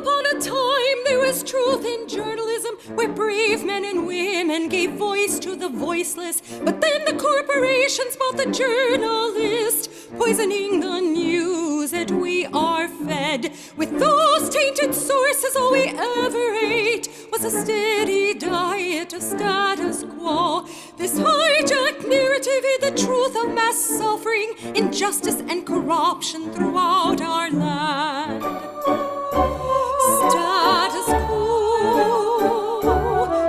upon a time there was truth in journalism, where brave men and women gave voice to the voiceless. But then the corporations bought the journalist, poisoning the news that we are fed. With those tainted sources, all we ever ate was a steady diet of status quo. This hijacked narrative hid the truth of mass suffering, injustice and corruption throughout our land. Status quo,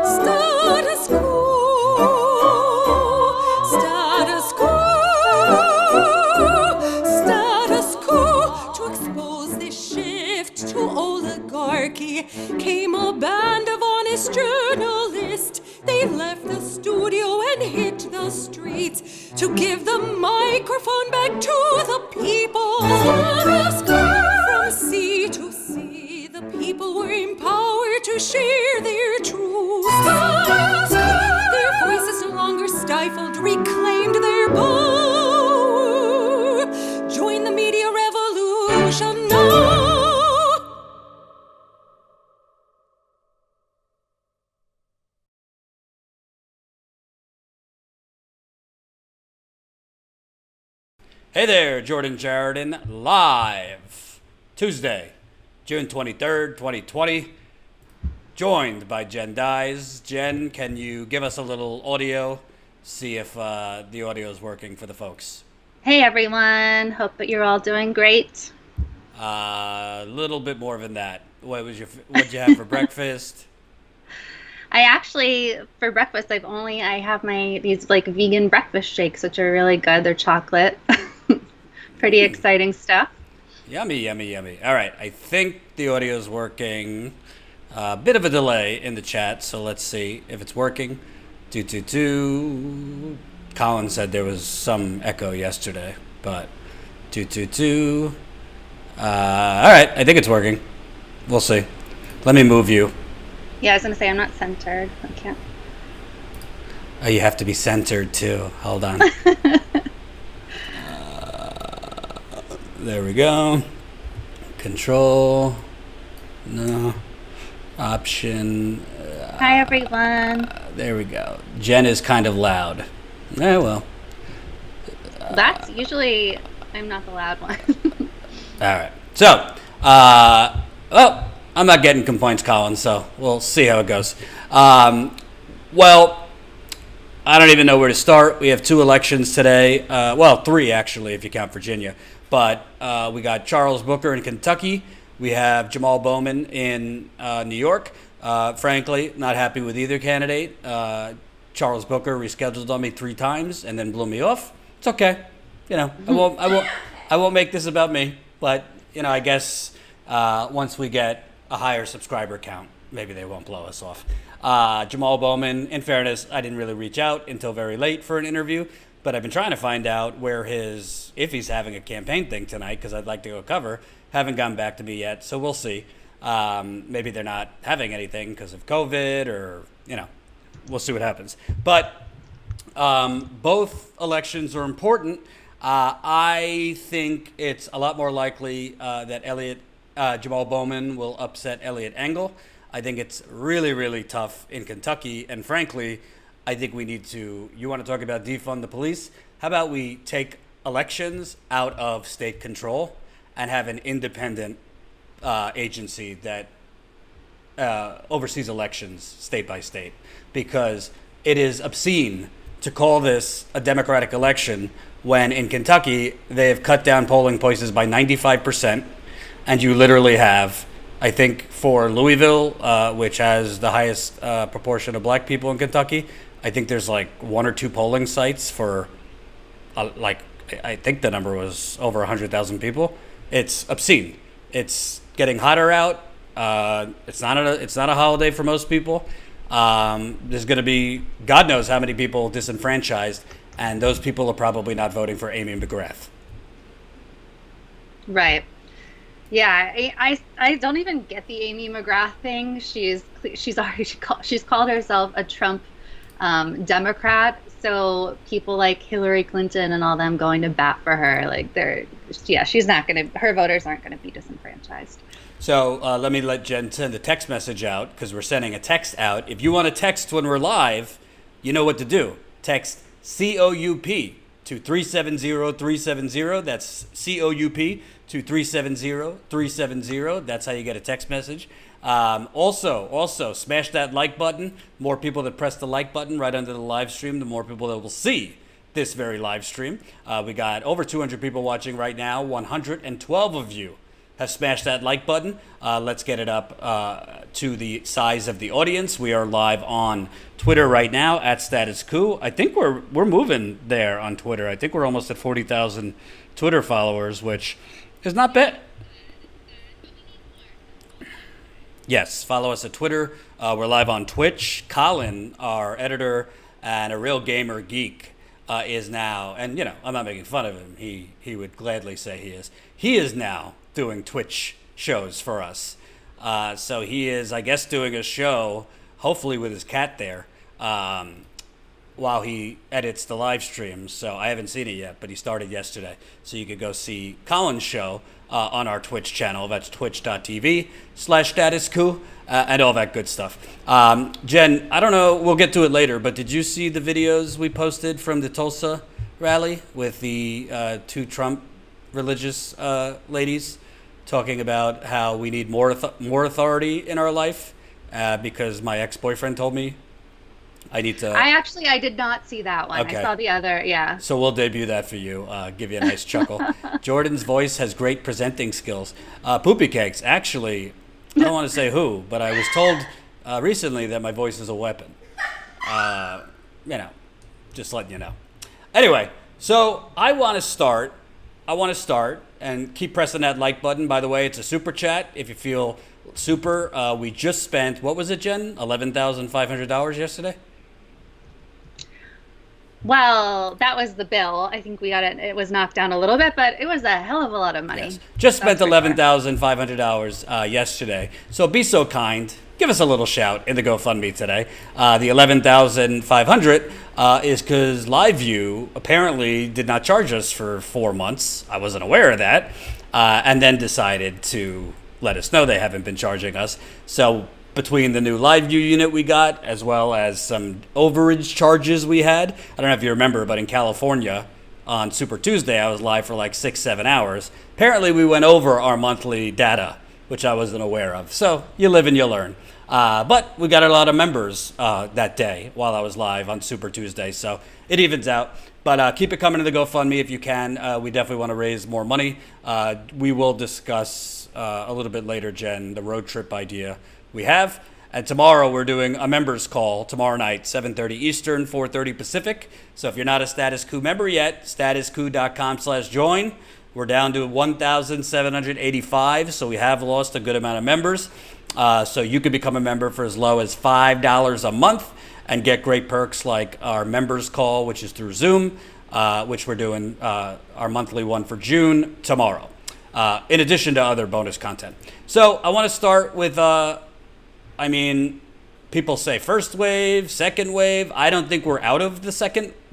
status quo, status quo, status quo. To expose this shift to oligarchy came a band of honest journalists. They left the studio and hit the streets to give the microphone back to the people. From sea to sea, the people were empowered to share their truth. Their voices no longer stifled, reclaimed their power. Join the media revolution now. Hey there, Jordan Jardin, live Tuesday, June 23rd, 2020, joined by Jen Dyes. Jen, can you give us a little audio, see if the audio is working for the folks? Hey everyone, hope that you're all doing great. A little bit more than that. What'd you have for breakfast? I actually, for breakfast, I have these like vegan breakfast shakes, which are really good. They're chocolate. Pretty exciting stuff. Yummy, yummy, yummy. All right, I think the audio is working. A bit of a delay in the chat, so let's see if it's working. 222. Colin said there was some echo yesterday, but 222. All right, I think it's working. We'll see. Let me move you. Yeah, I was gonna say I'm not centered. I can't. Oh, you have to be centered too. Hold on. There we go. Control. No. Option. Hi, everyone. There we go. Jen is kind of loud. Well. That's usually, I'm not the loud one. All right. So, well, I'm not getting complaints, Colin, so we'll see how it goes. Well, I don't even know where to start. We have 2 elections today. Well, 3, actually, if you count Virginia. But we got Charles Booker in Kentucky. We have Jamal Bowman in New York. Frankly, not happy with either candidate. Charles Booker rescheduled on me 3 times and then blew me off. It's okay. You know, I won't make this about me. But, you know, I guess once we get a higher subscriber count, maybe they won't blow us off. Jamal Bowman, in fairness, I didn't really reach out until very late for an interview. But I've been trying to find out if he's having a campaign thing tonight, because I'd like to go cover. Haven't gotten back to me yet, so we'll see. Maybe they're not having anything because of COVID, or, you know, we'll see what happens. But both elections are important. I think it's a lot more likely that Jamal Bowman will upset Elliot Engel. I think it's really, really tough in Kentucky, and frankly, I think we need to, you want to talk about defund the police? How about we take elections out of state control and have an independent agency that oversees elections state by state? Because it is obscene to call this a democratic election when in Kentucky they have cut down polling places by 95%, and you literally have, I think for Louisville, which has the highest proportion of black people in Kentucky, I think there's like 1 or 2 polling sites for, I think the number was over 100,000 people. It's obscene. It's getting hotter out. It's not a holiday for most people. There's going to be God knows how many people disenfranchised, and those people are probably not voting for Amy McGrath. Right. Yeah, I don't even get the Amy McGrath thing. She's called herself a Trump Democrat, so people like Hillary Clinton and all them going to bat for her, like she's not gonna, her voters aren't gonna be disenfranchised. So let me let Jen send a text message out because we're sending a text out. If you want to text when we're live, you know what to do. Text COUP to 370-370. That's COUP to 370-370. That's how you get a text message. Also, smash that like button. More people that press the like button right under the live stream, the more people that will see this very live stream. We got over 200 people watching right now. 112 of you have smashed that like button. Let's get it up to the size of the audience. We are live on Twitter right now at Status Coup. I think we're moving there on Twitter. I think we're almost at 40,000 Twitter followers, which is not bad. Yes, follow us at Twitter. We're live on Twitch. Colin, our editor and a real gamer geek, is now, and I'm not making fun of him. He would gladly say he is. He is now doing Twitch shows for us. So he is, I guess, doing a show, hopefully with his cat there, while he edits the live stream. So I haven't seen it yet, but he started yesterday. So you could go see Colin's show on our Twitch channel. That's twitch.tv/statuscoup and all that good stuff. Jen, I don't know, we'll get to it later, but did you see the videos we posted from the Tulsa rally with the two Trump religious ladies talking about how we need more authority in our life because my ex-boyfriend told me I need to... I did not see that one. Okay. I saw the other, yeah. So we'll debut that for you, give you a nice chuckle. Jordan's voice has great presenting skills. Poopy Cakes, actually, I don't want to say who, but I was told recently that my voice is a weapon. Just letting you know. Anyway, so I want to start, and keep pressing that like button. By the way, it's a super chat. If you feel super, we just spent, what was it, Jen? $11,500 yesterday? Well, that was the bill. I think we got it. It was knocked down a little bit, but it was a hell of a lot of money. Yes. Just spent $11,500 yesterday. So be so kind. Give us a little shout in the GoFundMe today. The $11,500 is because LiveView apparently did not charge us for 4 months. I wasn't aware of that. And then decided to let us know they haven't been charging us. So between the new LiveView unit we got, as well as some overage charges we had. I don't know if you remember, but in California on Super Tuesday, I was live for like 6-7 hours. Apparently we went over our monthly data, which I wasn't aware of. So you live and you learn. But we got a lot of members that day while I was live on Super Tuesday. So it evens out. But keep it coming to the GoFundMe if you can. We definitely want to raise more money. We will discuss a little bit later, Jen, the road trip idea we have. And tomorrow we're doing a members call tomorrow night, 7:30 Eastern, 4:30 Pacific. So if you're not a Status Coup member yet, statuscoup.com/join. We're down to 1,785, so we have lost a good amount of members. So you could become a member for as low as $5 a month and get great perks like our members call, which is through Zoom, which we're doing our monthly one for June tomorrow, in addition to other bonus content. So I want to start with, people say first wave, second wave. I don't think we're out of the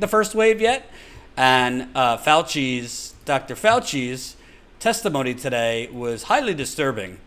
first wave yet. And Dr. Fauci's testimony today was highly disturbing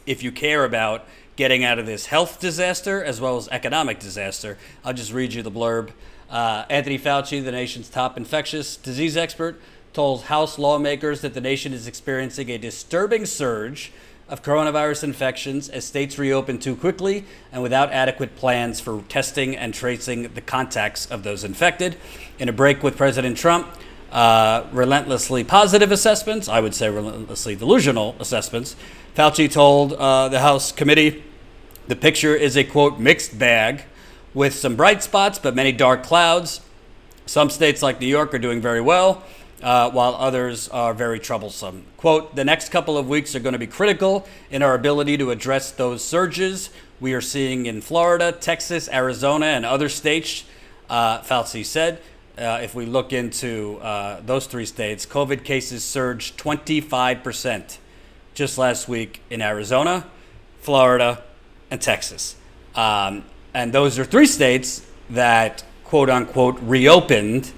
if you care about getting out of this health disaster as well as economic disaster. I'll just read you the blurb. Anthony Fauci, the nation's top infectious disease expert, told House lawmakers that the nation is experiencing a disturbing surge of coronavirus infections as states reopen too quickly and without adequate plans for testing and tracing the contacts of those infected. In a break with President Trump, relentlessly positive assessments, I would say relentlessly delusional assessments, Fauci told the House committee, the picture is a, quote, mixed bag with some bright spots but many dark clouds. Some states like New York are doing very well, while others are very troublesome. Quote, the next couple of weeks are going to be critical in our ability to address those surges we are seeing in Florida, Texas, Arizona, and other states, Fauci said. If we look into those three states, COVID cases surged 25% just last week in Arizona, Florida, and Texas. And those are three states that, quote unquote, reopened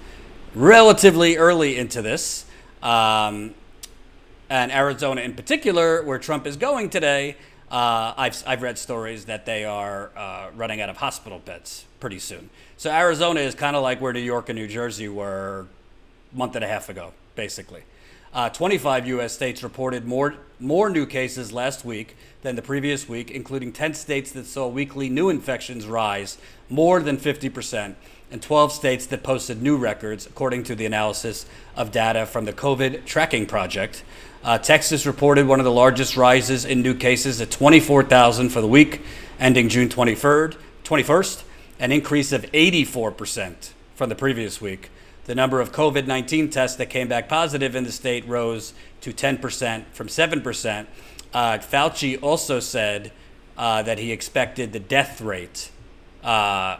relatively early into this. And Arizona in particular, where Trump is going today, I've read stories that they are running out of hospital beds pretty soon. So Arizona is kind of like where New York and New Jersey were a month and a half ago, basically. 25 U.S. states reported more new cases last week than the previous week, including 10 states that saw weekly new infections rise more than 50%, and 12 states that posted new records, according to the analysis of data from the COVID Tracking Project. Texas reported one of the largest rises in new cases at 24,000 for the week ending June 21st, an increase of 84% from the previous week. The number of COVID-19 tests that came back positive in the state rose to 10% from 7%. Fauci also said that he expected the death rate. Here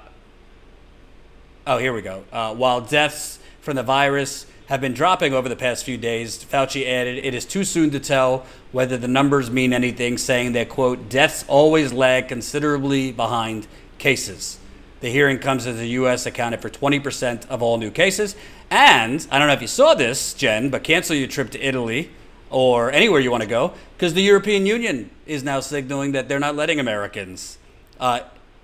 we go. While deaths from the virus have been dropping over the past few days, Fauci added, it is too soon to tell whether the numbers mean anything, saying that, quote, deaths always lag considerably behind cases. The hearing comes as the U.S. accounted for 20% of all new cases. And I don't know if you saw this, Jen, but cancel your trip to Italy or anywhere you want to go, because the European Union is now signaling that they're not letting Americans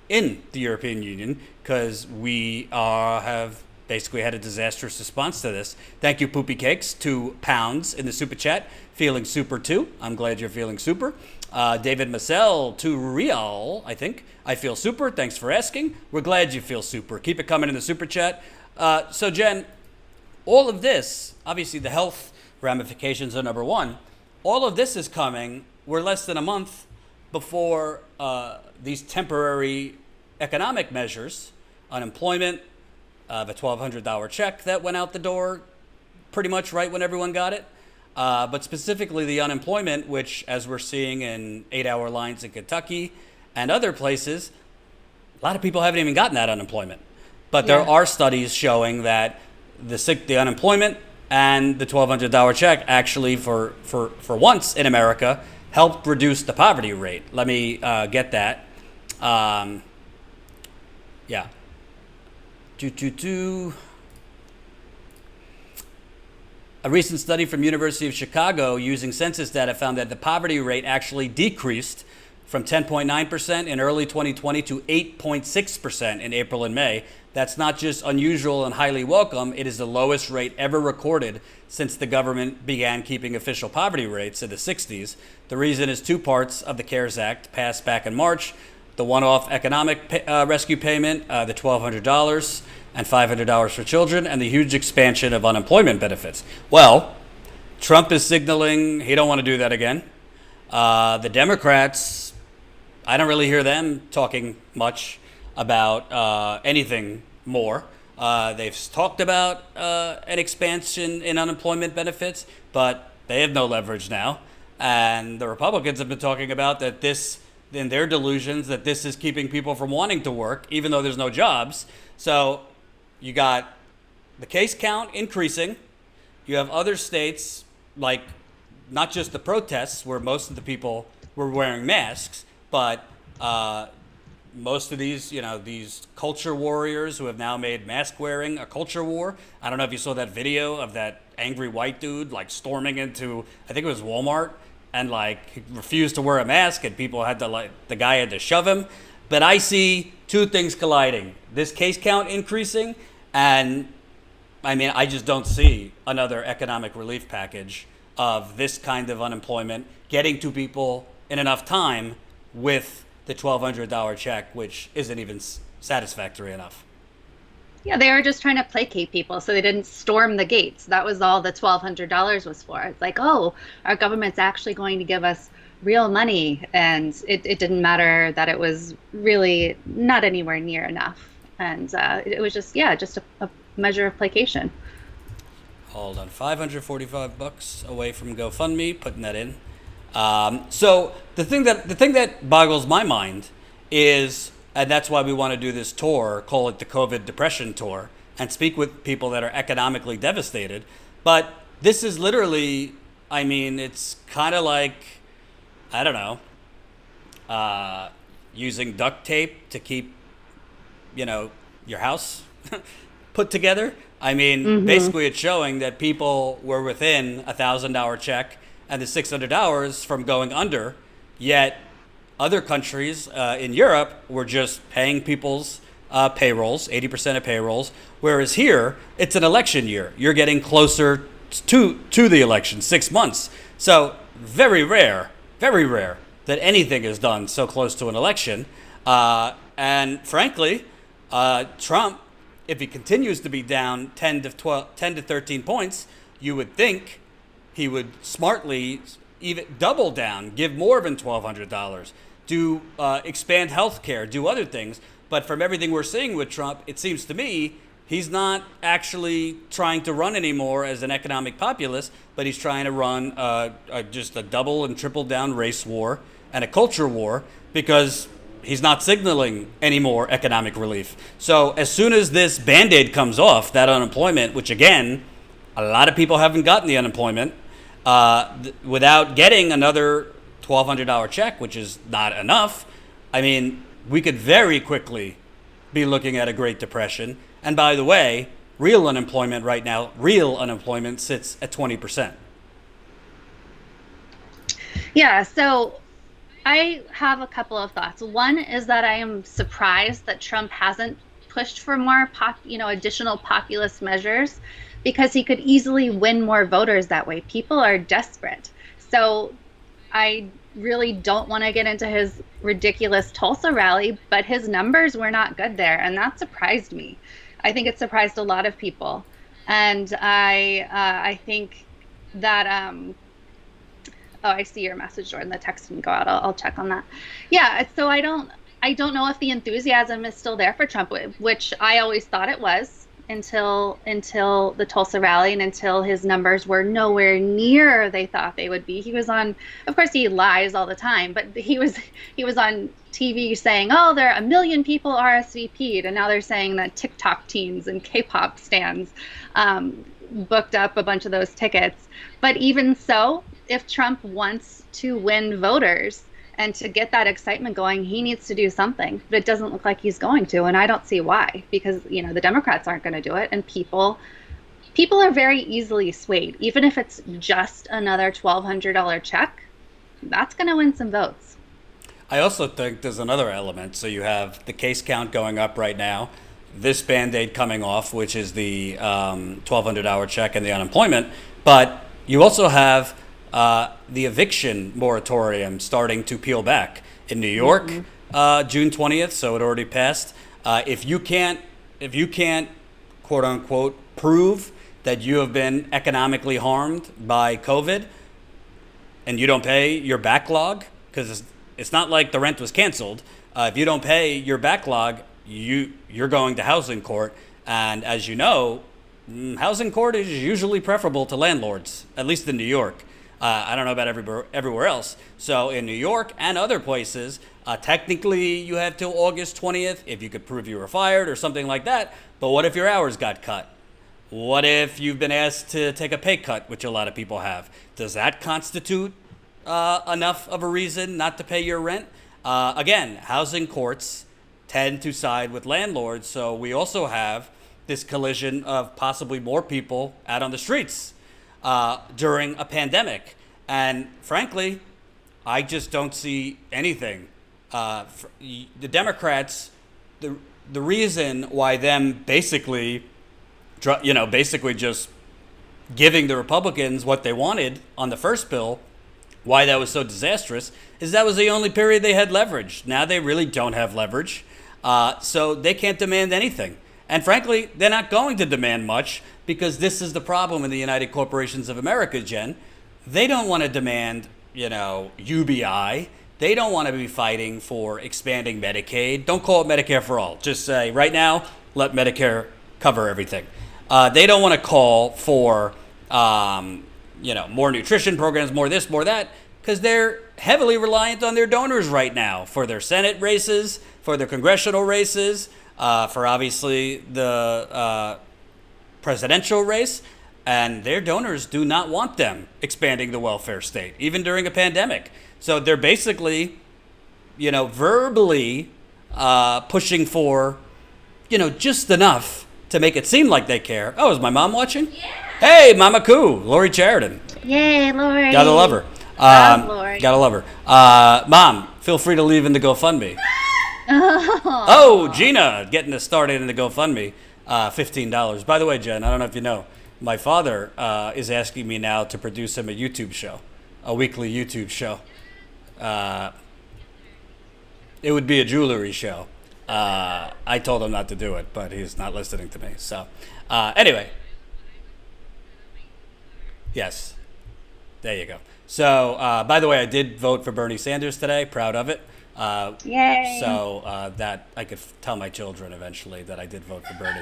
in the European Union because we have basically had a disastrous response to this. Thank you, Poopy Cakes, £2 in the super chat. Feeling super too. I'm glad you're feeling super. David Massell, $2, I think. I feel super. Thanks for asking. We're glad you feel super. Keep it coming in the super chat. So, Jen, all of this, obviously the health ramifications are number one. All of this is coming. We're less than a month before these temporary economic measures, unemployment, the $1,200 check that went out the door pretty much right when everyone got it. But specifically the unemployment, which, as we're seeing in 8-hour lines in Kentucky and other places, a lot of people haven't even gotten that unemployment. But there are studies showing that the unemployment and the $1,200 check actually, for once in America, helped reduce the poverty rate. Let me get that. A recent study from University of Chicago using census data found that the poverty rate actually decreased from 10.9% in early 2020 to 8.6% in April and May. That's not just unusual and highly welcome. It is the lowest rate ever recorded since the government began keeping official poverty rates in the 60s. The reason is two parts of the CARES Act passed back in March: the one-off economic rescue payment, the $1,200 and $500 for children, and the huge expansion of unemployment benefits. Well, Trump is signaling he don't want to do that again. The Democrats, I don't really hear them talking much about anything more. They've talked about an expansion in unemployment benefits, but they have no leverage now. And the Republicans have been talking about that this, in their delusions, that this is keeping people from wanting to work, even though there's no jobs. So you got the case count increasing. You have other states, like not just the protests where most of the people were wearing masks, but most of these, these culture warriors who have now made mask wearing a culture war. I don't know if you saw that video of that angry white dude storming into, I think it was Walmart, and he refused to wear a mask, and people had to the guy had to shove him. But I see two things colliding: this case count increasing, and I just don't see another economic relief package of this kind of unemployment getting to people in enough time with the $1,200 check, which isn't even satisfactory enough. Yeah, they were just trying to placate people so they didn't storm the gates. That was all the $1,200 was for. It's like, oh, our government's actually going to give us real money. And it didn't matter that it was really not anywhere near enough. And it was just a measure of placation. Hold on, $545 away from GoFundMe, putting that in. So the thing that boggles my mind is, and that's why we want to do this tour, call it the COVID Depression Tour, and speak with people that are economically devastated. But this is literally, it's kind of like, I don't know, using duct tape to keep, your house put together. Basically it's showing that people were within $1,000 check and the $600 from going under, yet other countries in Europe were just paying people's payrolls, 80% of payrolls, whereas here, it's an election year. You're getting closer to the election, 6 months. So very rare that anything is done so close to an election. And frankly, Trump, if he continues to be down 10 to 13 points, you would think he would smartly even double down, give more than $1,200, do expand health care, do other things. But from everything we're seeing with Trump, it seems to me he's not actually trying to run anymore as an economic populist, but he's trying to run just a double and triple down race war and a culture war, because he's not signaling any more economic relief. So as soon as this Band-Aid comes off, that unemployment, which again, a lot of people haven't gotten the unemployment, without getting another $1,200 check, which is not enough, I mean, we could very quickly be looking at a Great Depression. And by the way, real unemployment right now, sits at 20%. Yeah, so I have a couple of thoughts. One is that I am surprised that Trump hasn't pushed for more additional populist measures, because he could easily win more voters that way. People are desperate. So I really don't want to get into his ridiculous Tulsa rally, but his numbers were not good there, and that surprised me. I think it surprised a lot of people, and I think that oh, I see your message, Jordan. The text didn't go out. I'll check on that. Yeah, so I don't know if the enthusiasm is still there for Trump, which I always thought it was, until the Tulsa rally and until his numbers were nowhere near they thought they would be. He was on, of course he lies all the time, but he was on TV saying, oh, there are 1 million people RSVP'd, and now they're saying that TikTok teens and K-pop stans booked up a bunch of those tickets. But even so, if Trump wants to win voters and to get that excitement going, he needs to do something. But it doesn't look like he's going to, and I don't see why, because the Democrats aren't going to do it, and people are very easily swayed. Even if it's just another $1,200 check, that's going to win some votes. I also think there's another element. So you have the case count going up right now, this Band-Aid coming off, which is the $1,200 check and the unemployment, but you also have the eviction moratorium starting to peel back in New York, June 20th. So it already passed. If you can't, quote unquote, prove that you have been economically harmed by COVID, and you don't pay your backlog, because it's not like the rent was canceled. If you don't pay your backlog, you're going to housing court. And as you know, housing court is usually preferable to landlords, at least in New York. I don't know about everywhere else. So in New York and other places, technically you have till August 20th if you could prove you were fired or something like that. But what if your hours got cut? What if you've been asked to take a pay cut, which a lot of people have? Does that constitute enough of a reason not to pay your rent? Again, housing courts tend to side with landlords. So we also have this collision of possibly more people out on the streets during a pandemic. And frankly, I just don't see anything. The Democrats, the reason why them basically just giving the Republicans what they wanted on the first bill, why that was so disastrous, is that was the only period they had leverage. Now they really don't have leverage. So they can't demand anything. And frankly, they're not going to demand much, because this is the problem in the United Corporations of America, Jen. They don't want to demand, UBI. They don't want to be fighting for expanding Medicaid. Don't call it Medicare for all. Just say, right now, let Medicare cover everything. They don't want to call for, more nutrition programs, more this, more that, because they're heavily reliant on their donors right now for their Senate races, for their congressional races, for obviously the presidential race, and their donors do not want them expanding the welfare state, even during a pandemic. So they're basically, verbally pushing for, just enough to make it seem like they care. Oh, is my mom watching? Yeah. Hey, Mama Coup, Lori Sheridan. Yay, Lori. Gotta love her. Love Lori. Gotta love her. Mom, feel free to leave in the GoFundMe. Oh, Gina, getting us started in the GoFundMe. $15. By the way, Jen, I don't know if you know, my father is asking me now to produce him a YouTube show, a weekly YouTube show. It would be a jewelry show. I told him not to do it, but he's not listening to me. So, anyway. Yes. There you go. So, by the way, I did vote for Bernie Sanders today. Proud of it. Yay. So that I could tell my children eventually that I did vote for Bernie.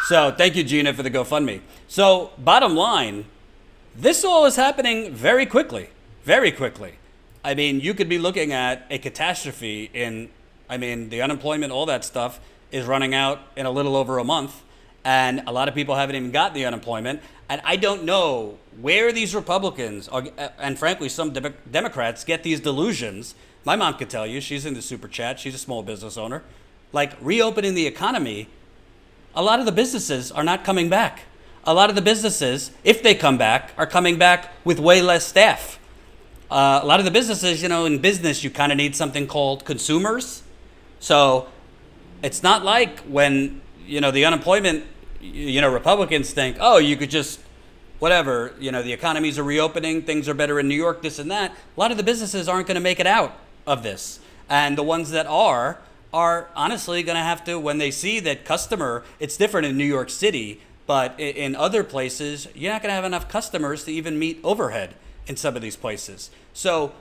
So thank you, Gina, for the GoFundMe. So bottom line, this all is happening very quickly, very quickly. I mean, you could be looking at a catastrophe the unemployment, all that stuff is running out in a little over a month. And a lot of people haven't even got the unemployment. And I don't know where these Republicans are, and frankly, some Democrats get these delusions. My mom could tell you, she's in the super chat, she's a small business owner. Like reopening the economy, a lot of the businesses are not coming back. A lot of the businesses, if they come back, are coming back with way less staff. A lot of the businesses, in business, you kind of need something called consumers. So it's not like when, the unemployment, Republicans think, oh, you could just, whatever, the economies are reopening, things are better in New York, this and that. A lot of the businesses aren't going to make it out of this. And the ones that are honestly going to have to, when they see that customer, it's different in New York City, but in other places, you're not going to have enough customers to even meet overhead in some of these places. So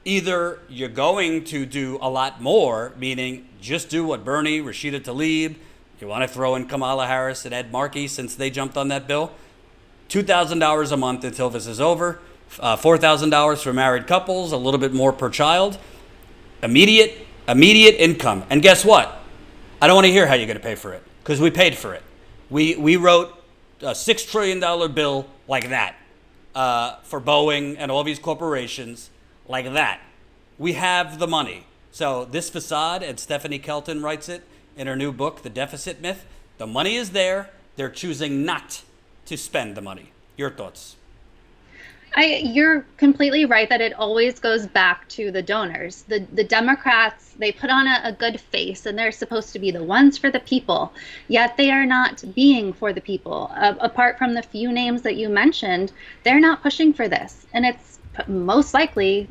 either you're going to do a lot more, meaning just do what Bernie, Rashida Tlaib, you want to throw in Kamala Harris and Ed Markey since they jumped on that bill, $2,000 a month until this is over, $4,000 for married couples, a little bit more per child, immediate income. And guess what? I don't want to hear how you're going to pay for it because we paid for it. We wrote a $6 trillion bill like that for Boeing and all these corporations like that. We have the money. So this facade, and Stephanie Kelton writes it in her new book, The Deficit Myth, the money is there. They're choosing not to spend the money. Your thoughts? You're completely right that it always goes back to the donors. The Democrats, they put on a good face and they're supposed to be the ones for the people, yet they are not being for the people. Apart from the few names that you mentioned, they're not pushing for this. And it's most likely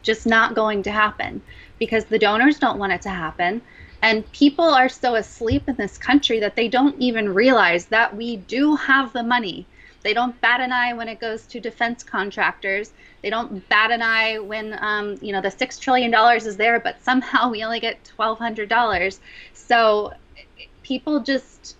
just not going to happen because the donors don't want it to happen. And people are so asleep in this country that they don't even realize that we do have the money. They don't bat an eye when it goes to defense contractors. They don't bat an eye when, the $6 trillion is there, but somehow we only get $1,200. So people just,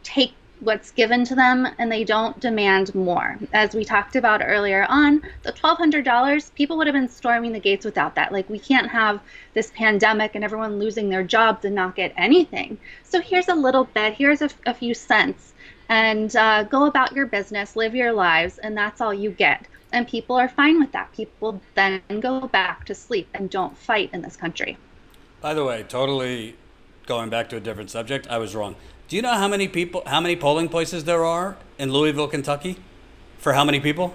take what's given to them and they don't demand more. As we talked about earlier on, the $1,200, people would have been storming the gates without that. Like, we can't have this pandemic and everyone losing their jobs and not get anything. So here's a little bit, here's a few cents. And go about your business, live your lives, and that's all you get. And people are fine with that. People then go back to sleep and don't fight in this country. By the way, totally going back to a different subject, I was wrong. Do you know how many polling places there are in Louisville, Kentucky? For how many people?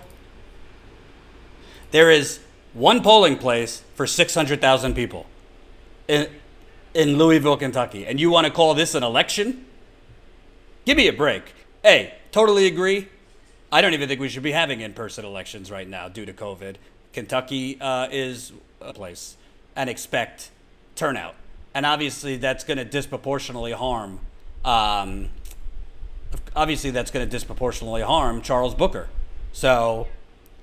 There is one polling place for 600,000 people in Louisville, Kentucky. And you want to call this an election? Give me a break. Hey, totally agree. I don't even think we should be having in-person elections right now due to COVID. Kentucky is a place and expect turnout. And obviously that's going to disproportionately harm Charles Booker. So,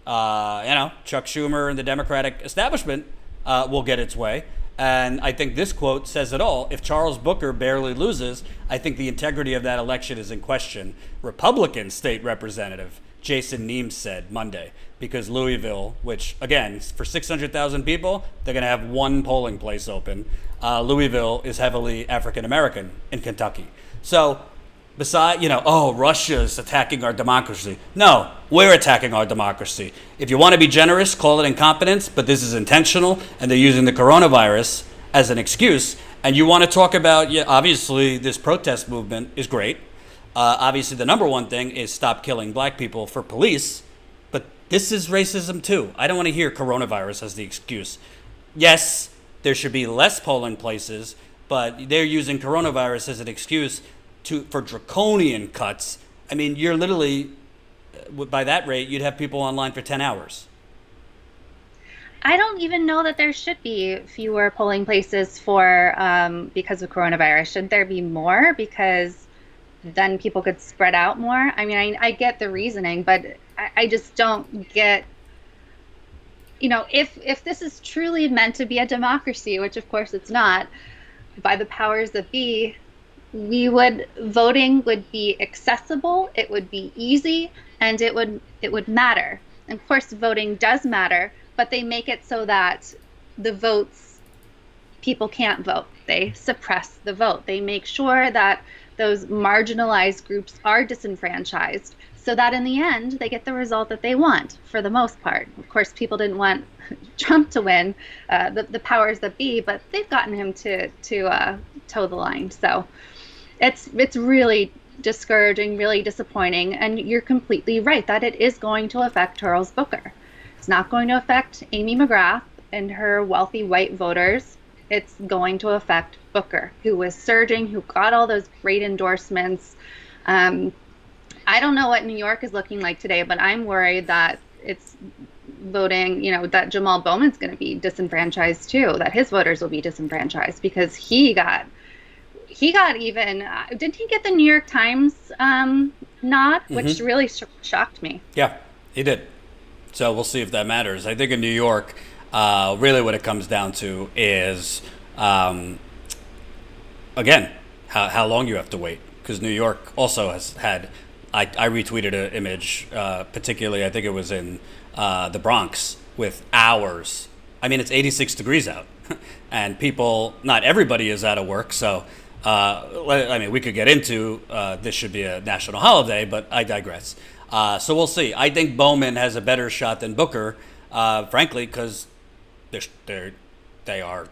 Chuck Schumer and the Democratic establishment will get its way. And I think this quote says it all. If Charles Booker barely loses, I think the integrity of that election is in question. Republican state representative Jason Nemes said Monday, because Louisville, which again, for 600,000 people, they're going to have one polling place open. Louisville is heavily African-American in Kentucky. So beside, Russia's attacking our democracy. No, we're attacking our democracy. If you want to be generous, call it incompetence, but this is intentional, and they're using the coronavirus as an excuse. And you want to talk about, obviously this protest movement is great. Obviously the number one thing is stop killing black people for police, but This is racism too. I don't want to hear coronavirus as the excuse. Yes, there should be less polling places, but they're using coronavirus as an excuse for draconian cuts. I mean, you're literally, by that rate, you'd have people online for 10 hours. I don't even know that there should be fewer polling places for because of coronavirus. Should there be more? Because then people could spread out more. I mean, I get the reasoning, but I just don't get, if this is truly meant to be a democracy, which of course it's not, by the powers that be, voting would be accessible, it would be easy, and it would matter. And of course, voting does matter, but they make it so that the votes, people can't vote. They suppress the vote. They make sure that those marginalized groups are disenfranchised so that in the end, they get the result that they want for the most part. Of course, people didn't want Trump to win, the powers that be, but they've gotten him to toe the line. So it's really discouraging, really disappointing. And you're completely right that it is going to affect Charles Booker. It's not going to affect Amy McGrath and her wealthy white voters. It's going to affect Booker, who was surging, who got all those great endorsements. I don't know what New York is looking like today, but I'm worried that it's voting, that Jamal Bowman's going to be disenfranchised too, that his voters will be disenfranchised because he got even, didn't he get the New York Times nod, which really shocked me. Yeah, he did. So we'll see if that matters. I think in New York, really what it comes down to is, again, how long you have to wait. Because New York also has had, I retweeted an image, particularly I think it was in the Bronx, with hours. I mean, it's 86 degrees out. And people, not everybody is out of work. So, we could get into this should be a national holiday, but I digress. So we'll see. I think Bowman has a better shot than Booker, frankly, because they are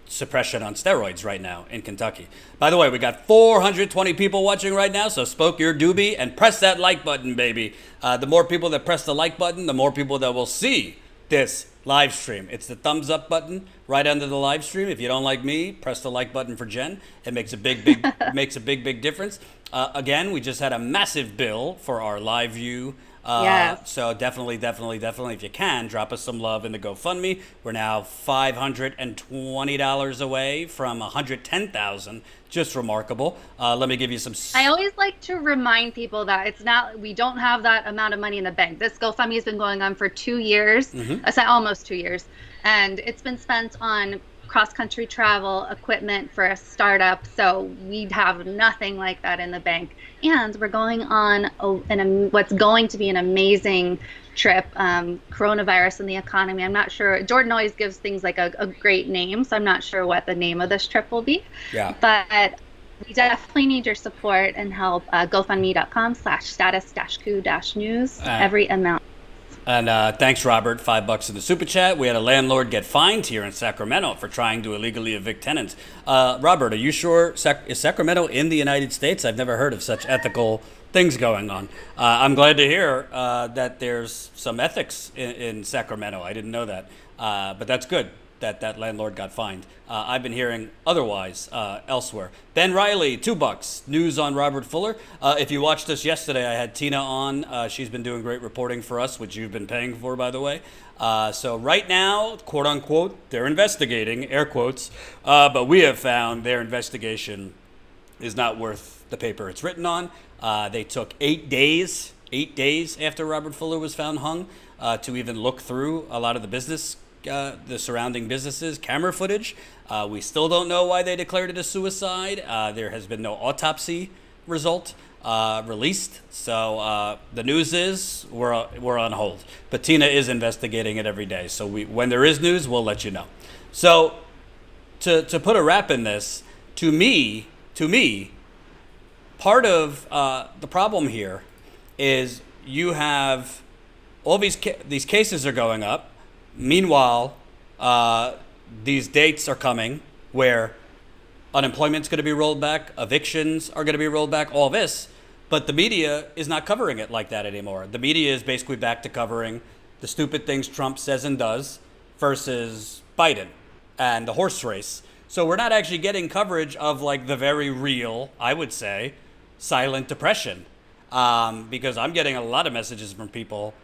suppression on steroids right now in Kentucky. By the way, we got 420 people watching right now, so spoke your doobie and press that like button, baby. The more people that press the like button, the more people that will see this live stream. It's the thumbs up button right under the live stream. If you don't like me, press the like button for Jen. It makes a big makes a big difference. Again, we just had a massive bill for our live view. Yes. So definitely, if you can, drop us some love in the GoFundMe. We're now $520 away from $110,000. Just remarkable. Let me give you some. I always like to remind people that we don't have that amount of money in the bank. This GoFundMe has been going on for 2 years, almost 2 years, and it's been spent on cross-country travel equipment for a startup. So we'd have nothing like that in the bank. And we're going on what's going to be an amazing trip, coronavirus and the economy. I'm not sure. Jordan always gives things like a great name, so I'm not sure what the name of this trip will be. Yeah. But we definitely need your support and help. GoFundMe.com/status-coup-news. Every amount. And thanks, Robert. $5 in the super chat. We had a landlord get fined here in Sacramento for trying to illegally evict tenants. Robert, are you sure? Is Sacramento in the United States? I've never heard of such ethical things going on. I'm glad to hear that there's some ethics in Sacramento. I didn't know that. But that's good that landlord got fined. I've been hearing otherwise elsewhere. Ben Riley, $2. News on Robert Fuller. If you watched us yesterday, I had Tina on. She's been doing great reporting for us, which you've been paying for, by the way. So right now, quote unquote, they're investigating, air quotes, but we have found their investigation is not worth the paper it's written on. They took 8 days after Robert Fuller was found hung to even look through a lot of the surrounding businesses' camera footage. We still don't know why they declared it a suicide. There has been no autopsy result released. So the news is we're on hold. But Tina is investigating it every day. So when there is news, we'll let you know. So to put a wrap in this, to me, part of the problem here is you have all these cases are going up. Meanwhile, these dates are coming where unemployment's going to be rolled back, evictions are going to be rolled back, all this, but the media is not covering it like that anymore. The media is basically back to covering the stupid things Trump says and does versus Biden and the horse race. So we're not actually getting coverage of like the very real, I would say, silent depression. Because I'm getting a lot of messages from people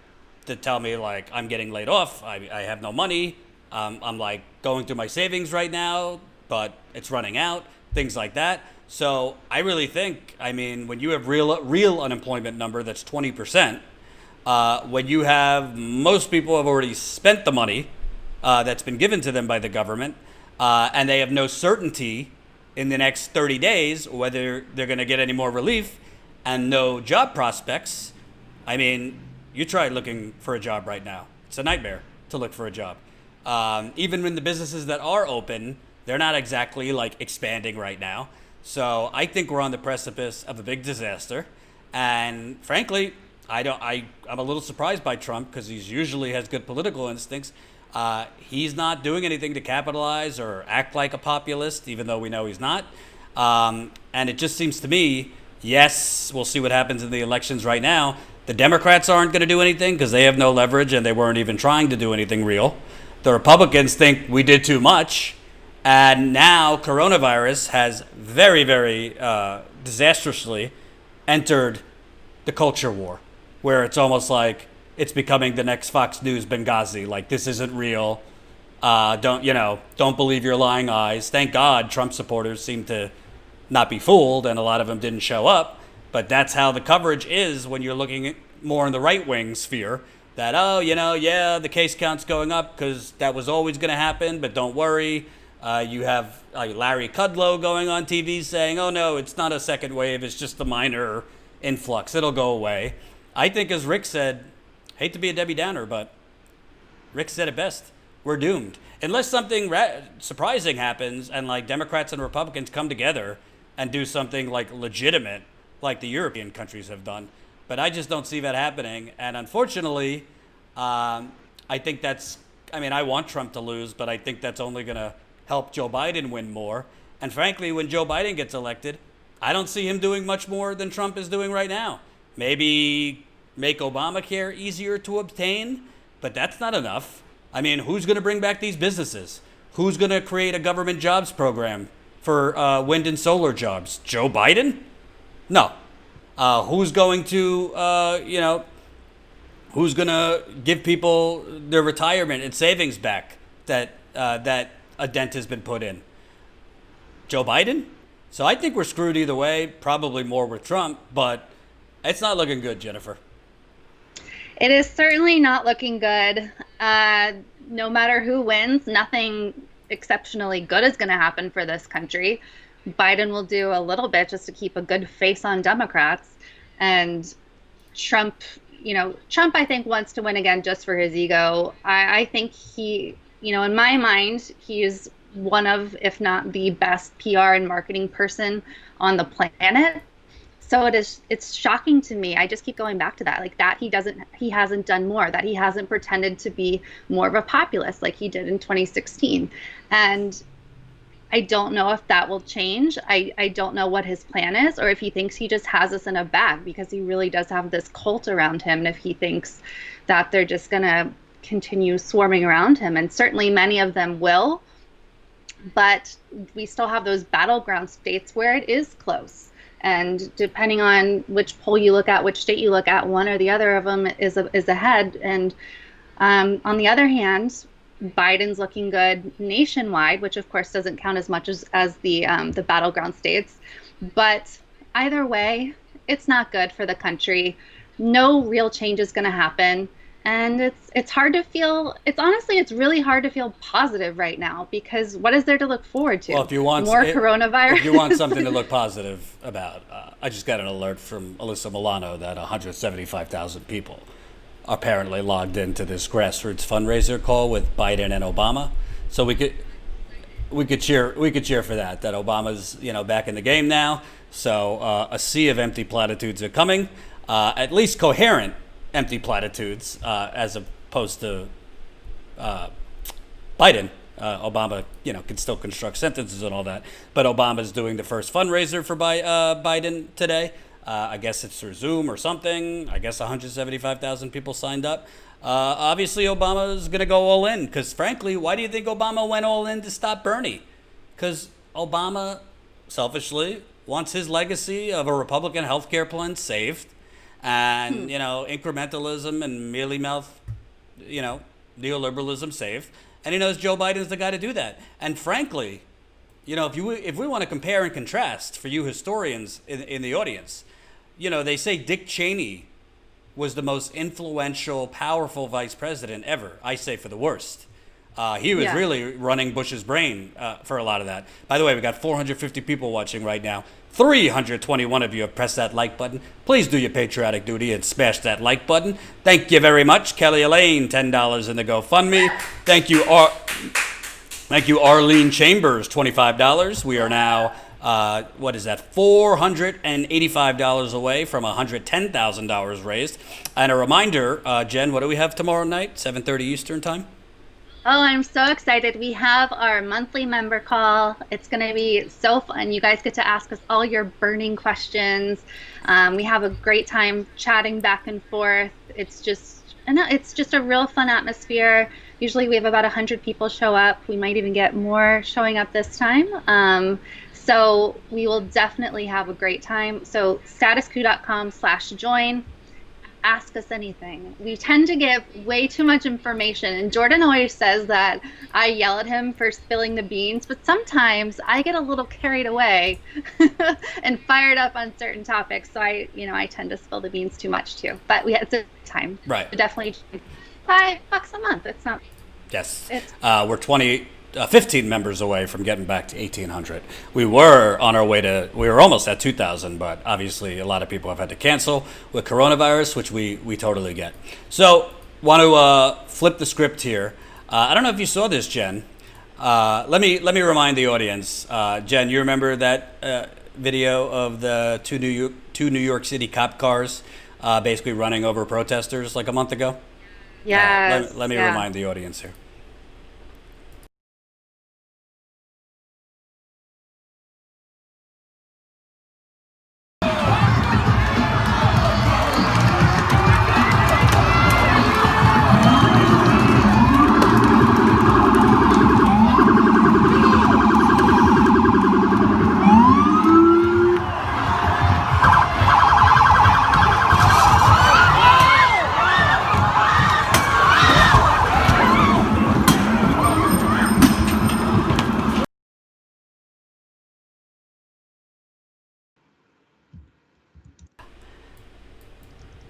that tell me like I'm getting laid off, I have no money, I'm like going through my savings right now, but it's running out, things like that. So I really think, I mean, when you have real unemployment number that's 20%, when you have most people have already spent the money that's been given to them by the government, and they have no certainty in the next 30 days whether they're going to get any more relief and no job prospects. I mean, you try looking for a job right now. It's a nightmare to look for a job. Even when the businesses that are open, they're not exactly like expanding right now. So I think we're on the precipice of a big disaster. And frankly, I'm a little surprised by Trump because he usually has good political instincts. He's not doing anything to capitalize or act like a populist, even though we know he's not. And it just seems to me, yes, we'll see what happens in the elections right now. The Democrats aren't going to do anything because they have no leverage and they weren't even trying to do anything real. The Republicans think we did too much. And now coronavirus has very, very disastrously entered the culture war, where it's almost like it's becoming the next Fox News Benghazi. Like, this isn't real. Don't believe your lying eyes. Thank God Trump supporters seem to not be fooled, and a lot of them didn't show up. But that's how the coverage is when you're looking at more in the right-wing sphere. That, the case count's going up because that was always going to happen, but don't worry. You have Larry Kudlow going on TV saying, oh, no, it's not a second wave. It's just a minor influx. It'll go away. I think, as Rick said, hate to be a Debbie Downer, but Rick said it best. We're doomed. Unless something surprising happens and like Democrats and Republicans come together and do something like legitimate, like the European countries have done. But I just don't see that happening. And unfortunately, I think I want Trump to lose, but I think that's only going to help Joe Biden win more. And frankly, when Joe Biden gets elected, I don't see him doing much more than Trump is doing right now. Maybe make Obamacare easier to obtain, but that's not enough. I mean, who's going to bring back these businesses? Who's going to create a government jobs program for wind and solar jobs? Joe Biden? No. Who's going to, who's going to give people their retirement and savings back that a dent has been put in? Joe Biden? So I think we're screwed either way, probably more with Trump, but it's not looking good, Jennifer. It is certainly not looking good. No matter who wins, nothing exceptionally good is going to happen for this country. Biden will do a little bit just to keep a good face on Democrats. And Trump, I think wants to win again just for his ego. I think he, in my mind, he is one of, if not the best PR and marketing person on the planet. So it's shocking to me. I just keep going back to that, like that he hasn't done more, that he hasn't pretended to be more of a populist like he did in 2016. And I don't know if that will change. I don't know what his plan is, or if he thinks he just has us in a bag, because he really does have this cult around him. And if he thinks that they're just going to continue swarming around him, and certainly many of them will, but we still have those battleground states where it is close. And depending on which poll you look at, which state you look at, one or the other of them is ahead. And on the other hand, Biden's looking good nationwide, which of course doesn't count as much as the battleground states. But either way, it's not good for the country. No real change is going to happen. And it's hard to feel, it's really hard to feel positive right now, because what is there to look forward to? Well, if you want more coronavirus. If you want something to look positive about, I just got an alert from Alyssa Milano that 175,000 people apparently logged into this grassroots fundraiser call with Biden and Obama. So we could cheer for that Obama's back in the game now. So a sea of empty platitudes are coming, at least coherent empty platitudes, as opposed to Biden. Obama, can still construct sentences and all that. But Obama's doing the first fundraiser for Biden today. I guess it's through Zoom or something. I guess 175,000 people signed up. Obviously, Obama is going to go all in because, frankly, why do you think Obama went all in to stop Bernie? Because Obama, selfishly, wants his legacy of a Republican healthcare plan saved, and incrementalism and mealy mouth, neoliberalism saved, and he knows Joe Biden's the guy to do that. And frankly, if we want to compare and contrast for you historians in the audience, they say Dick Cheney was the most influential, powerful vice president ever. I say for the worst. He was really running Bush's brain for a lot of that. By the way, we got 450 people watching right now. 321 of you have pressed that like button. Please do your patriotic duty and smash that like button. Thank you very much. Kelly Elaine, $10 in the GoFundMe. Thank you, Arlene Chambers, $25. We are now, $485 away from $110,000 raised. And a reminder, Jen, what do we have tomorrow night, 7:30 Eastern time? Oh, I'm so excited. We have our monthly member call. It's going to be so fun. You guys get to ask us all your burning questions. We have a great time chatting back and forth. It's just a real fun atmosphere. Usually we have about 100 people show up. We might even get more showing up this time. So we will definitely have a great time. So statuscoup.com/join. Ask us anything. We tend to give way too much information, and Jordan always says that I yell at him for spilling the beans, but sometimes I get a little carried away and fired up on certain topics, so I tend to spill the beans too much too. But it's a time. Right. So definitely $5 a month. It's not. Yes. We're 15 members away from getting back to 1,800. We were on our way we were almost at 2,000, but obviously a lot of people have had to cancel with coronavirus, which we totally get. So, want to flip the script here. I don't know if you saw this, Jen. Let me remind the audience. Jen, you remember that video of the two New York City cop cars basically running over protesters like a month ago? Yes. Let me remind the audience here.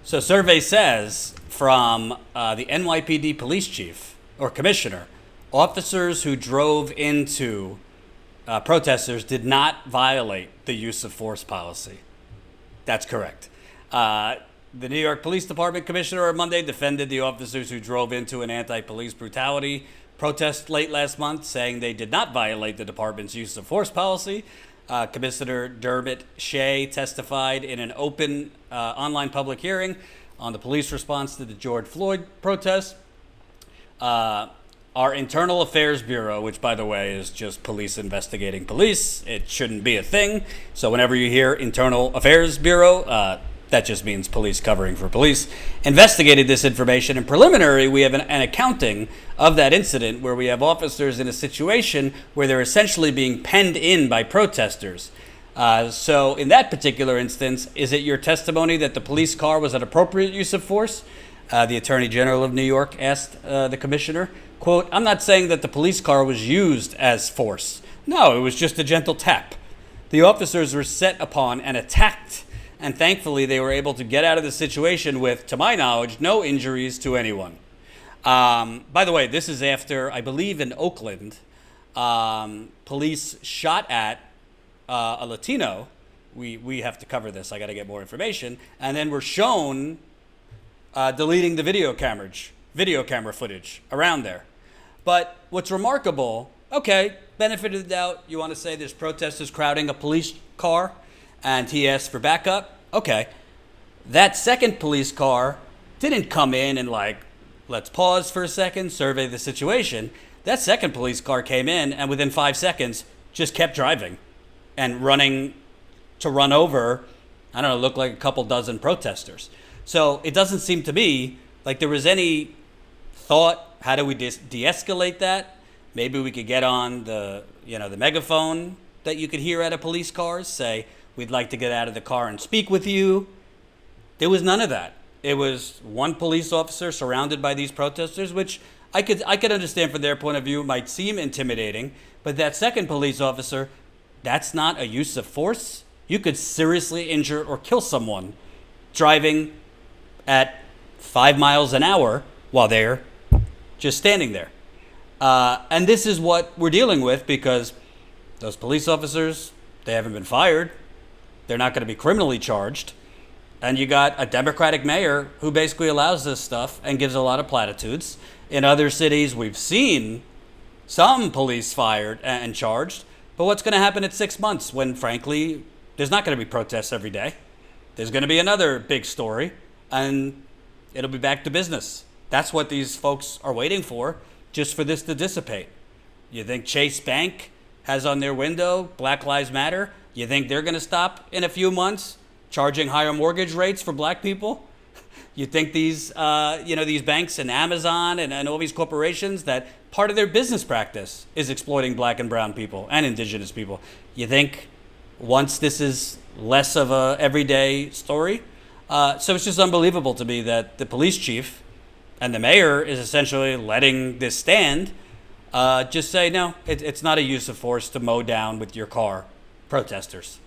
So survey says from the NYPD police chief or commissioner, officers who drove into protesters did not violate the use of force policy. That's correct. The New York Police Department commissioner on Monday defended the officers who drove into an anti-police brutality protest late last month, saying they did not violate the department's use of force policy. Commissioner Dermot Shea testified in an open online public hearing on the police response to the George Floyd protest. Our Internal Affairs Bureau, which, by the way, is just police investigating police, it shouldn't be a thing. So whenever you hear Internal Affairs Bureau, that just means police covering for police, investigated this information. In preliminary, we have an accounting of that incident where we have officers in a situation where they're essentially being penned in by protesters. So in that particular instance, is it your testimony that the police car was an appropriate use of force? The Attorney General of New York asked the commissioner, quote, "I'm not saying that the police car was used as force. No, it was just a gentle tap. The officers were set upon and attacked, and thankfully they were able to get out of the situation with, to my knowledge, no injuries to anyone." By the way, this is after, I believe in Oakland, police shot at a Latino. We have to cover this. I got to get more information. And then were shown deleting the video camera footage around there. But what's remarkable, okay, benefit of the doubt, you want to say there's protesters crowding a police car and he asked for backup? Okay. That second police car didn't come in and let's pause for a second, survey the situation. That second police car came in and within 5 seconds just kept driving and running to run over I don't know, looked like a couple dozen protesters. So it doesn't seem to me like there was any thought, how do we de-escalate that? Maybe we could get on the megaphone that you could hear out of police cars, say, we'd like to get out of the car and speak with you. There was none of that. It was one police officer surrounded by these protesters, which I could understand from their point of view might seem intimidating, but that second police officer, that's not a use of force. You could seriously injure or kill someone driving at 5 miles an hour while they're just standing there. And this is what we're dealing with because those police officers, they haven't been fired. They're not going to be criminally charged. And you got a Democratic mayor who basically allows this stuff and gives a lot of platitudes. In other cities, we've seen some police fired and charged. But what's going to happen in 6 months when, frankly, there's not going to be protests every day? There's going to be another big story, and it'll be back to business. That's what these folks are waiting for, just for this to dissipate. You think Chase Bank has on their window Black Lives Matter? You think they're going to stop in a few months charging higher mortgage rates for black people? You think these banks and Amazon and all these corporations that part of their business practice is exploiting black and brown people and indigenous people? You think once this is less of a everyday story? So it's just unbelievable to me that the police chief and the mayor is essentially letting this stand. Just say, no, it's not a use of force to mow down with your car protesters.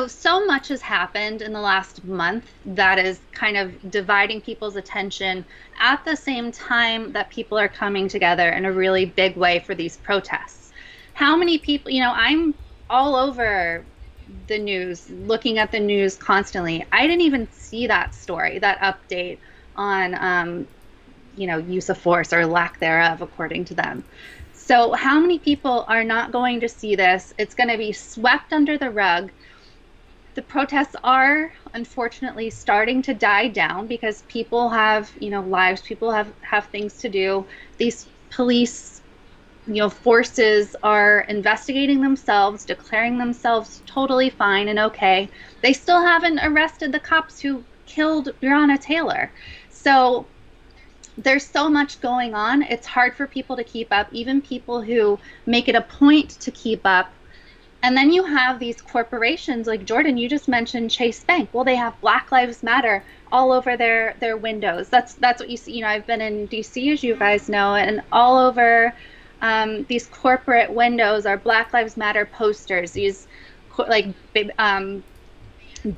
So much has happened in the last month that is kind of dividing people's attention at the same time that people are coming together in a really big way for these protests. How many people, I'm all over the news, looking at the news constantly. I didn't even see that story, that update on, use of force or lack thereof, according to them. So how many people are not going to see this? It's going to be swept under the rug. The protests are unfortunately starting to die down because people have, lives, people have things to do. These police, forces are investigating themselves, declaring themselves totally fine and okay. They still haven't arrested the cops who killed Breonna Taylor. So there's so much going on. It's hard for people to keep up, even people who make it a point to keep up. And then you have these corporations like Jordan, you just mentioned Chase Bank. Well, they have Black Lives Matter all over their windows. That's what you see. I've been in DC, as you guys know, and all over these corporate windows are Black Lives Matter posters. These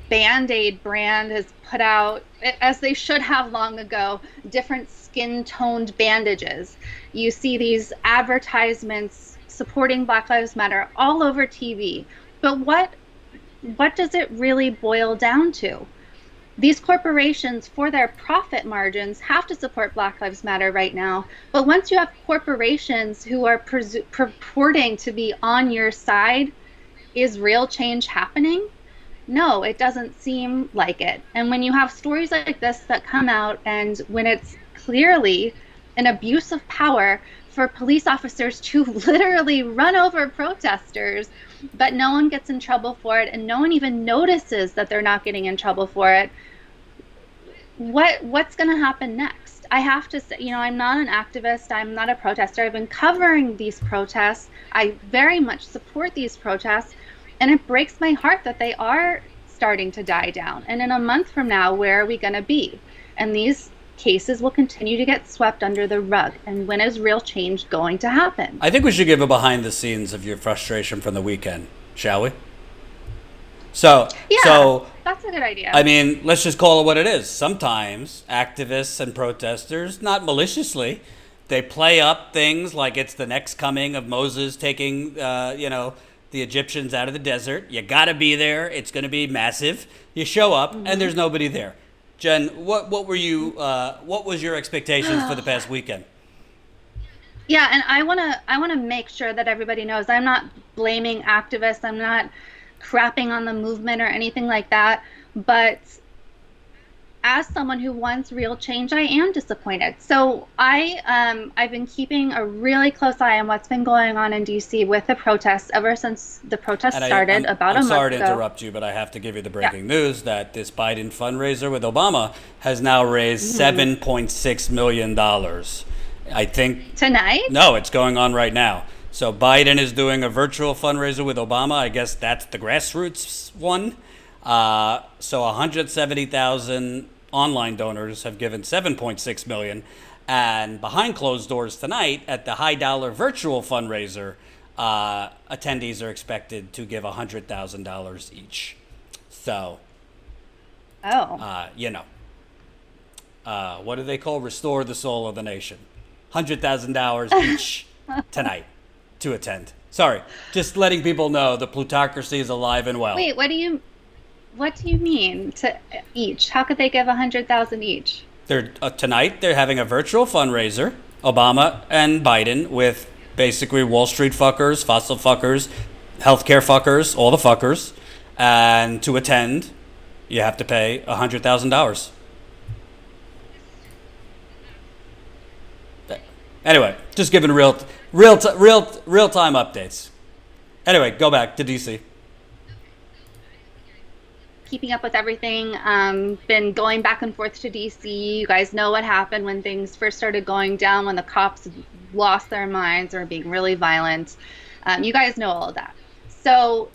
Band-Aid brand has put out, as they should have long ago, different skin-toned bandages. You see these advertisements supporting Black Lives Matter all over TV. But what does it really boil down to? These corporations, for their profit margins, have to support Black Lives Matter right now. But once you have corporations who are purporting to be on your side, is real change happening? No, it doesn't seem like it. And when you have stories like this that come out, and when it's clearly an abuse of power for police officers to literally run over protesters, but no one gets in trouble for it, and no one even notices that they're not getting in trouble for it, what's going to happen next? I have to say, I'm not an activist, I'm not a protester. I've been covering these protests. I very much support these protests, and it breaks my heart that they are starting to die down. And in a month from now, where are we going to be? And these cases will continue to get swept under the rug. And when is real change going to happen? I think we should give a behind the scenes of your frustration from the weekend, shall we? So that's a good idea. I mean, let's just call it what it is. Sometimes activists and protesters, not maliciously, they play up things like it's the next coming of Moses taking, the Egyptians out of the desert. You got to be there. It's going to be massive. You show up, and there's nobody there. Jen, what was your expectations for the past weekend? Yeah, and I want to make sure that everybody knows I'm not blaming activists. I'm not crapping on the movement or anything like that. But as someone who wants real change, I am disappointed. So I've been keeping a really close eye on what's been going on in DC with the protests ever since the protests started about a month ago. I'm sorry to interrupt you, but I have to give you the breaking news that this Biden fundraiser with Obama has now raised $7.6 million. I think tonight? No, it's going on right now. So Biden is doing a virtual fundraiser with Obama. I guess that's the grassroots one. So 170,000 online donors have given 7.6 million, and behind closed doors tonight at the high dollar virtual fundraiser, attendees are expected to give $100,000 each. So, what do they call restore the soul of the nation? $100,000 each tonight to attend. Sorry, just letting people know the plutocracy is alive and well. Wait, what do you mean to each? How could they give 100,000 each? Tonight they're having a virtual fundraiser, Obama and Biden, with basically Wall Street fuckers, fossil fuckers, healthcare fuckers, all the fuckers, and to attend, you have to pay $100,000. Anyway, just giving real time updates. Anyway, go back to DC. Keeping up with everything, been going back and forth to DC. You guys know what happened when things first started going down, when the cops lost their minds or being really violent. You guys know all of that. So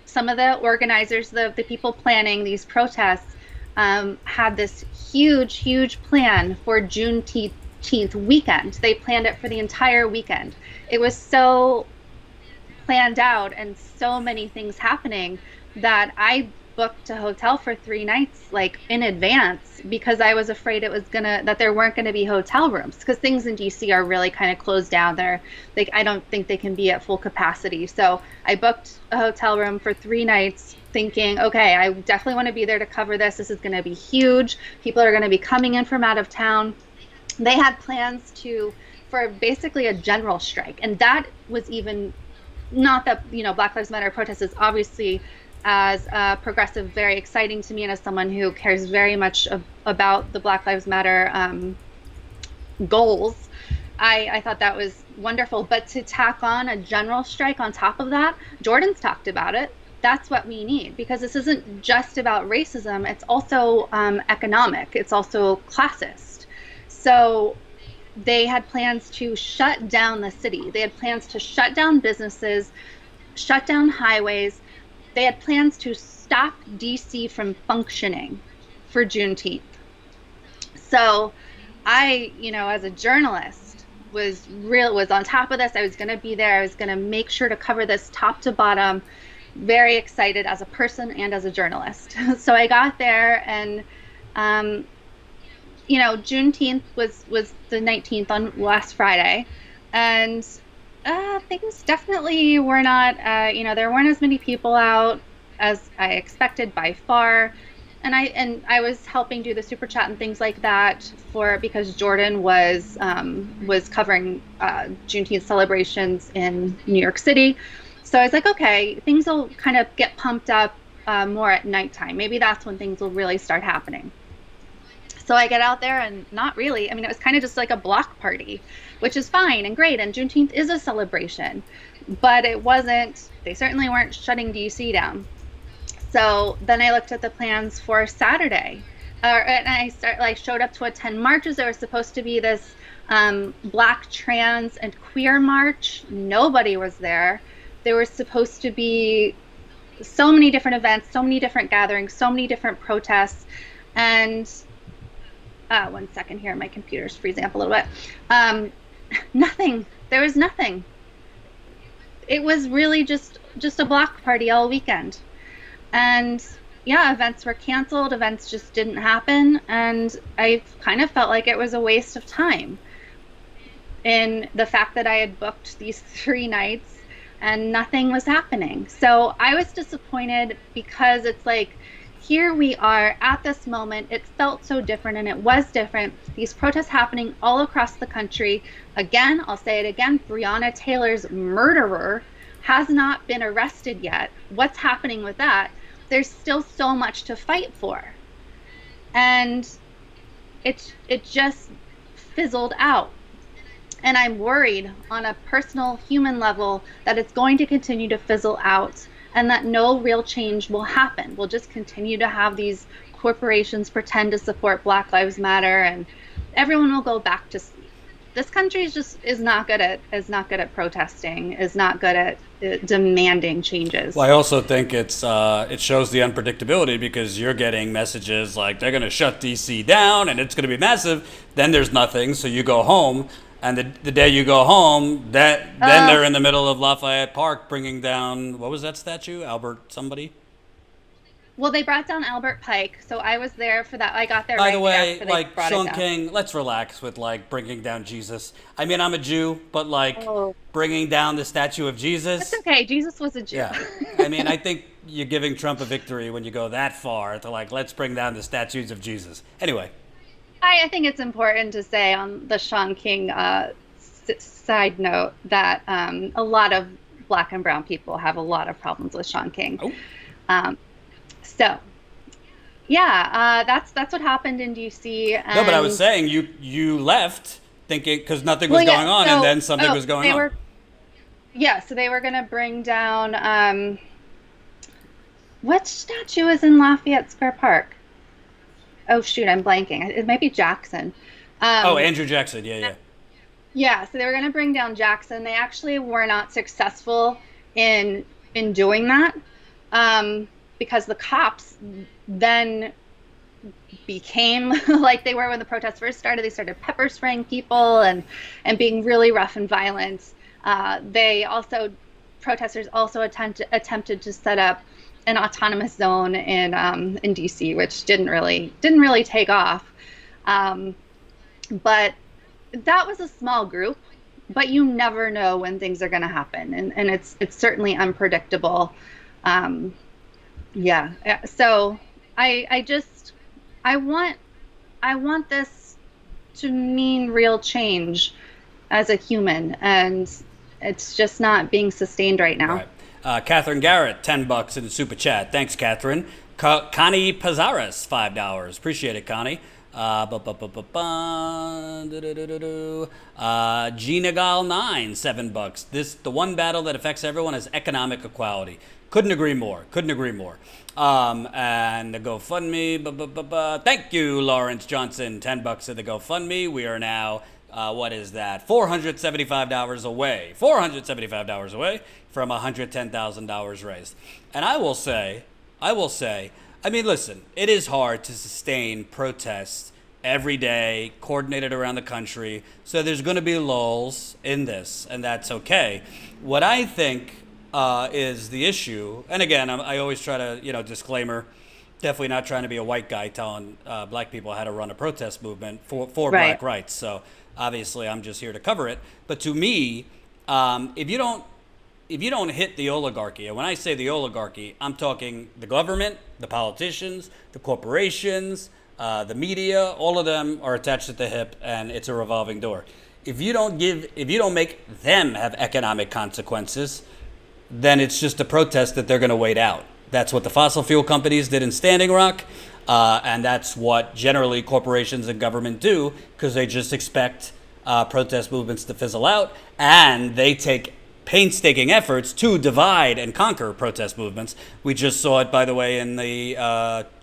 some of the organizers, the people planning these protests, had this huge plan for Juneteenth weekend. They planned it for the entire weekend. It was so planned out and so many things happening that I booked a hotel for 3 nights like in advance, because I was afraid that there weren't going to be hotel rooms, because things in DC are really kind of closed down. I don't think they can be at full capacity. So I booked a hotel room for 3 nights thinking, okay, I definitely want to be there to cover this. This is going to be huge. People are going to be coming in from out of town. They had plans for basically a general strike, and that was even not that, Black Lives Matter protest is obviously, as a progressive, very exciting to me, and as someone who cares very much about the Black Lives Matter goals, I thought that was wonderful. But to tack on a general strike on top of that, Jordan's talked about it. That's what we need, because this isn't just about racism. It's also economic. It's also classist. So they had plans to shut down the city. They had plans to shut down businesses, shut down highways. They had plans to stop DC from functioning for Juneteenth. So I, as a journalist, was on top of this. I was going to be there. I was going to make sure to cover this top to bottom. Very excited as a person and as a journalist. So I got there, and Juneteenth was the 19th on last Friday, and things definitely were not, there weren't as many people out as I expected by far. And I was helping do the super chat and things like that because Jordan was covering Juneteenth celebrations in New York City. So I was like, okay, things will kind of get pumped up more at nighttime. Maybe that's when things will really start happening. So I get out there, and not really. I mean, it was kind of just like a block party, which is fine and great. And Juneteenth is a celebration, but it wasn't. They certainly weren't shutting DC down. So then I looked at the plans for Saturday, and I showed up to attend marches. There was supposed to be this Black, trans, and queer march. Nobody was there. There was supposed to be so many different events, so many different gatherings, so many different protests, and 1 second here, my computer's freezing up a little bit. Nothing. There was nothing. It was really just a block party all weekend. And yeah, events were canceled. Events just didn't happen. And I kind of felt like it was a waste of time in the fact that I had booked these 3 nights and nothing was happening. So I was disappointed, because it's like, here we are at this moment. It felt so different, and it was different. These protests happening all across the country. Again, I'll say it again, Breonna Taylor's murderer has not been arrested yet. What's happening with that? there's still so much to fight for. And it just fizzled out. And I'm worried on a personal human level that it's going to continue to fizzle out and that no real change will happen. We'll just continue to have these corporations pretend to support Black Lives Matter, and everyone will go back to sleep. This country is not good at protesting, is not good at demanding changes. Well, I also think it shows the unpredictability, because you're getting messages like they're going to shut DC down and it's going to be massive. Then there's nothing, so you go home, and the day you go home, then they're in the middle of Lafayette Park bringing down, what was that statue? Albert somebody? Well, they brought down Albert Pike, so I was there for that. I got there By right the way, after they like brought Sean it down. King, let's relax with like bringing down Jesus. I mean, I'm a Jew, but like Oh. bringing down the statue of Jesus. It's okay. Jesus was a Jew. Yeah. I mean, I think you're giving Trump a victory when you go that far to like, let's bring down the statues of Jesus. Anyway. I think it's important to say on the Sean King side note that a lot of Black and brown people have a lot of problems with Sean King. Oh. So, yeah, that's what happened in DC. No, but I was saying you left thinking because nothing was going on, and then something was going on. So they were going to bring down which statue is in Lafayette Square Park? Oh shoot, I'm blanking. It might be Jackson. Andrew Jackson. Yeah. Yeah, so they were going to bring down Jackson. They actually were not successful in doing that because the cops then became like they were when the protests first started. They started pepper spraying people and being really rough and violent. Protesters also attempted to set up an autonomous zone in DC, which didn't really take off. But that was a small group, but you never know when things are going to happen, and it's certainly unpredictable. So I want this to mean real change as a human, and it's just not being sustained right now. Right. Catherine Garrett, $10 in the super chat. Thanks, Catherine. Connie Pazares, $5. Appreciate it, Connie. Ginagal 9, $7. The one battle that affects everyone is economic equality. Couldn't agree more. And the GoFundMe. Thank you, Lawrence Johnson. $10 in the GoFundMe. We are now $475 away. $475 away from $110,000 raised. And I will say, I mean, listen, it is hard to sustain protests every day, coordinated around the country. So there's going to be lulls in this, and that's okay. What I think is the issue, and again, I always try to, disclaimer, definitely not trying to be a white guy telling black people how to run a protest movement for Right. black rights. So obviously I'm just here to cover it. But to me, if you don't hit the oligarchy, and when I say the oligarchy, I'm talking the government, the politicians, the corporations, the media, all of them are attached at the hip, and it's a revolving door. If you don't make them have economic consequences, then it's just a protest that they're going to wait out. That's what the fossil fuel companies did in Standing Rock, and that's what generally corporations and government do, because they just expect protest movements to fizzle out, and they take painstaking efforts to divide and conquer protest movements. We just saw it, by the way, in the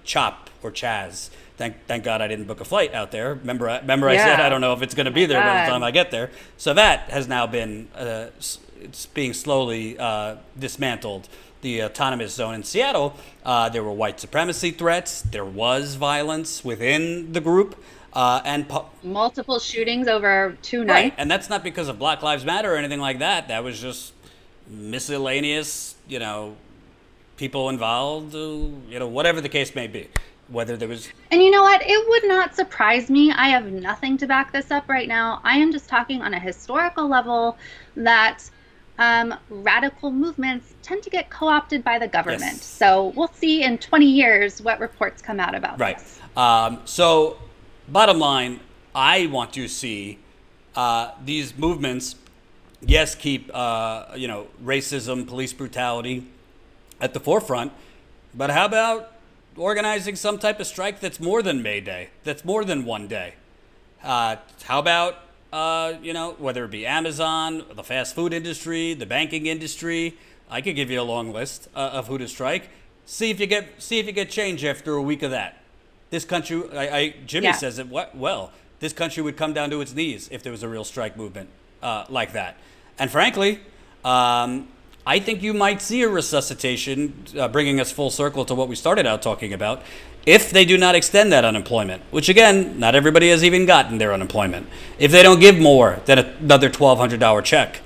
CHOP or Chaz. Thank God I didn't book a flight out there. Remember I said I don't know if it's going to be there by the time I get there. So that has now been it's being slowly dismantled. The autonomous zone in Seattle, there were white supremacy threats. There was violence within the group. And multiple shootings over 2 nights. Right, and that's not because of Black Lives Matter or anything like that. That was just miscellaneous, people involved, whatever the case may be. Whether there was... And you know what? It would not surprise me. I have nothing to back this up right now. I am just talking on a historical level that radical movements tend to get co-opted by the government. Yes. So we'll see in 20 years what reports come out about this. So... Bottom line, I want to see these movements, keep racism, police brutality at the forefront, But how about organizing some type of strike that's more than May Day, that's more than one day? How about, whether it be Amazon, the fast food industry, the banking industry? I could give you a long list of who to strike. See if you get change after a week of that. This country, Jimmy says it well. This country would come down to its knees if there was a real strike movement like that. And frankly, I think you might see a resuscitation, bringing us full circle to what we started out talking about, if they do not extend that unemployment, which again, not everybody has even gotten their unemployment. If they don't give more than another $1,200 check.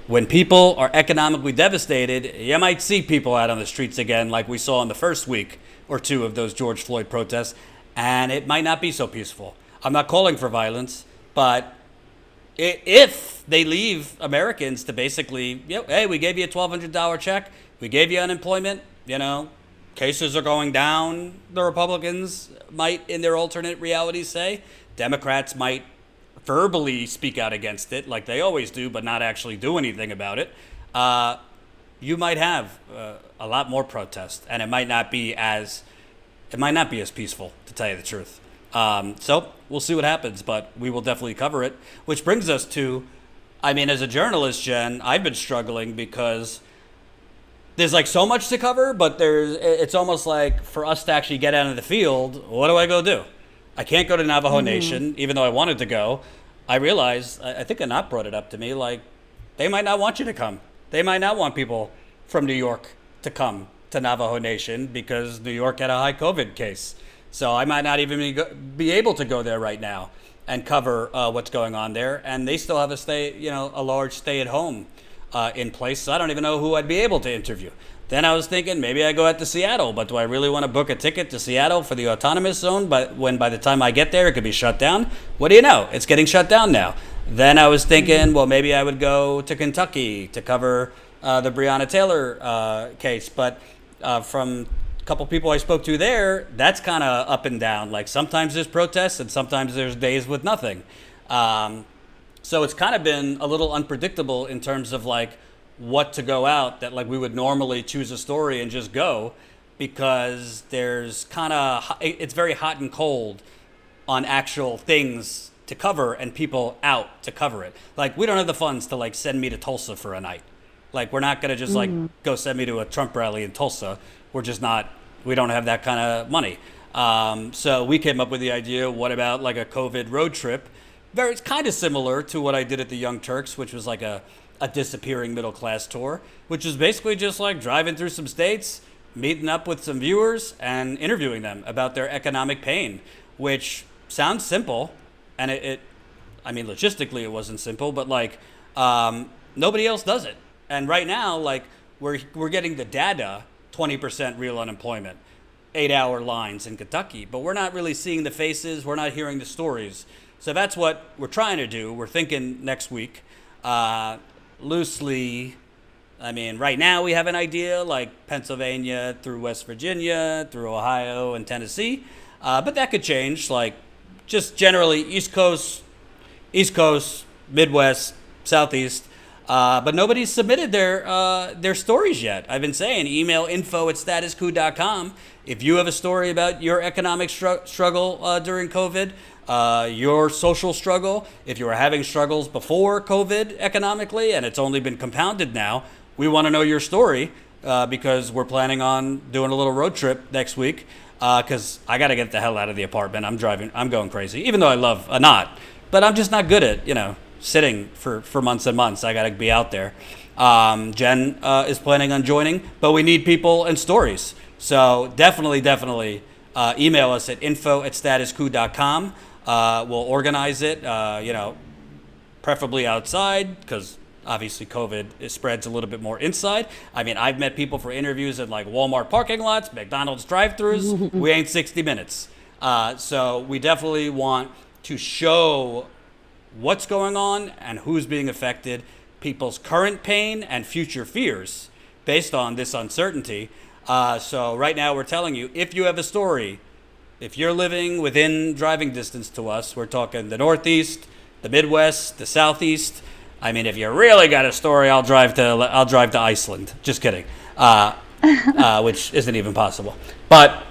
When people are economically devastated, you might see people out on the streets again like we saw in the first week or two of those George Floyd protests, and it might not be so peaceful. I'm not calling for violence, but if they leave Americans to basically, hey, we gave you a $1,200 check, we gave you unemployment, cases are going down, the Republicans might, in their alternate reality, say. Democrats might verbally speak out against it like they always do, but not actually do anything about it. You might have a lot more protest, and it might not be as peaceful, to tell you the truth. So we'll see what happens, but we will definitely cover it. Which brings us to, as a journalist, Jen, I've been struggling because there's like so much to cover, but it's almost like for us to actually get out of the field, what do I go do? I can't go to Navajo Nation, even though I wanted to go. I realized, I think Anat brought it up to me, like, they might not want you to come. They might not want people from New York to come to Navajo Nation because New York had a high COVID case. So I might not even be able to go there right now and cover what's going on there. And they still have a large stay-at-home in place. So I don't even know who I'd be able to interview. Then I was thinking maybe I go out to Seattle, but do I really want to book a ticket to Seattle for the autonomous zone? But when by the time I get there, it could be shut down. What do you know? It's getting shut down now. Then I was thinking, well, maybe I would go to Kentucky to cover the Breonna Taylor case. But from a couple people I spoke to there, that's kind of up and down. Like sometimes there's protests and sometimes there's days with nothing. So it's kind of been a little unpredictable in terms of like what to go out that like we would normally choose a story and just go, because there's it's very hot and cold on actual things to cover and people out to cover it. Like we don't have the funds to like send me to Tulsa for a night. Like we're not going to just like go send me to a Trump rally in Tulsa. We're just not, we don't have that kind of money. So we came up with the idea, what about like a COVID road trip? It's kind of similar to what I did at the Young Turks, which was like a disappearing middle class tour, which is basically just like driving through some states, meeting up with some viewers and interviewing them about their economic pain, which sounds simple. And logistically it wasn't simple, but like nobody else does it. And right now, like we're getting the data, 20% real unemployment, 8-hour lines in Kentucky, but we're not really seeing the faces. We're not hearing the stories. So that's what we're trying to do. We're thinking next week. Loosely, right now we have an idea like Pennsylvania through West Virginia, through Ohio and Tennessee, but that could change, like just generally East Coast, Midwest, Southeast, but nobody's submitted their stories yet. I've been saying email info@statuscoup.com if you have a story about your economic struggle during COVID. Your social struggle, if you were having struggles before COVID economically and it's only been compounded now, we want to know your story because we're planning on doing a little road trip next week because I got to get the hell out of the apartment. I'm going crazy, even though I love Anat, but I'm just not good at, sitting for months and months. I got to be out there. Jen is planning on joining, but we need people and stories. So definitely email us at info@statuscoup.com. We'll organize it, preferably outside because obviously COVID spreads a little bit more inside. I've met people for interviews at like Walmart parking lots, McDonald's drive-thrus. We ain't 60 minutes. So we definitely want to show what's going on and who's being affected, people's current pain and future fears based on this uncertainty. So right now we're telling you, if you have a story, if you're living within driving distance to us, we're talking the Northeast, the Midwest, the Southeast. If you really got a story, I'll drive to Iceland. Just kidding. which isn't even possible. But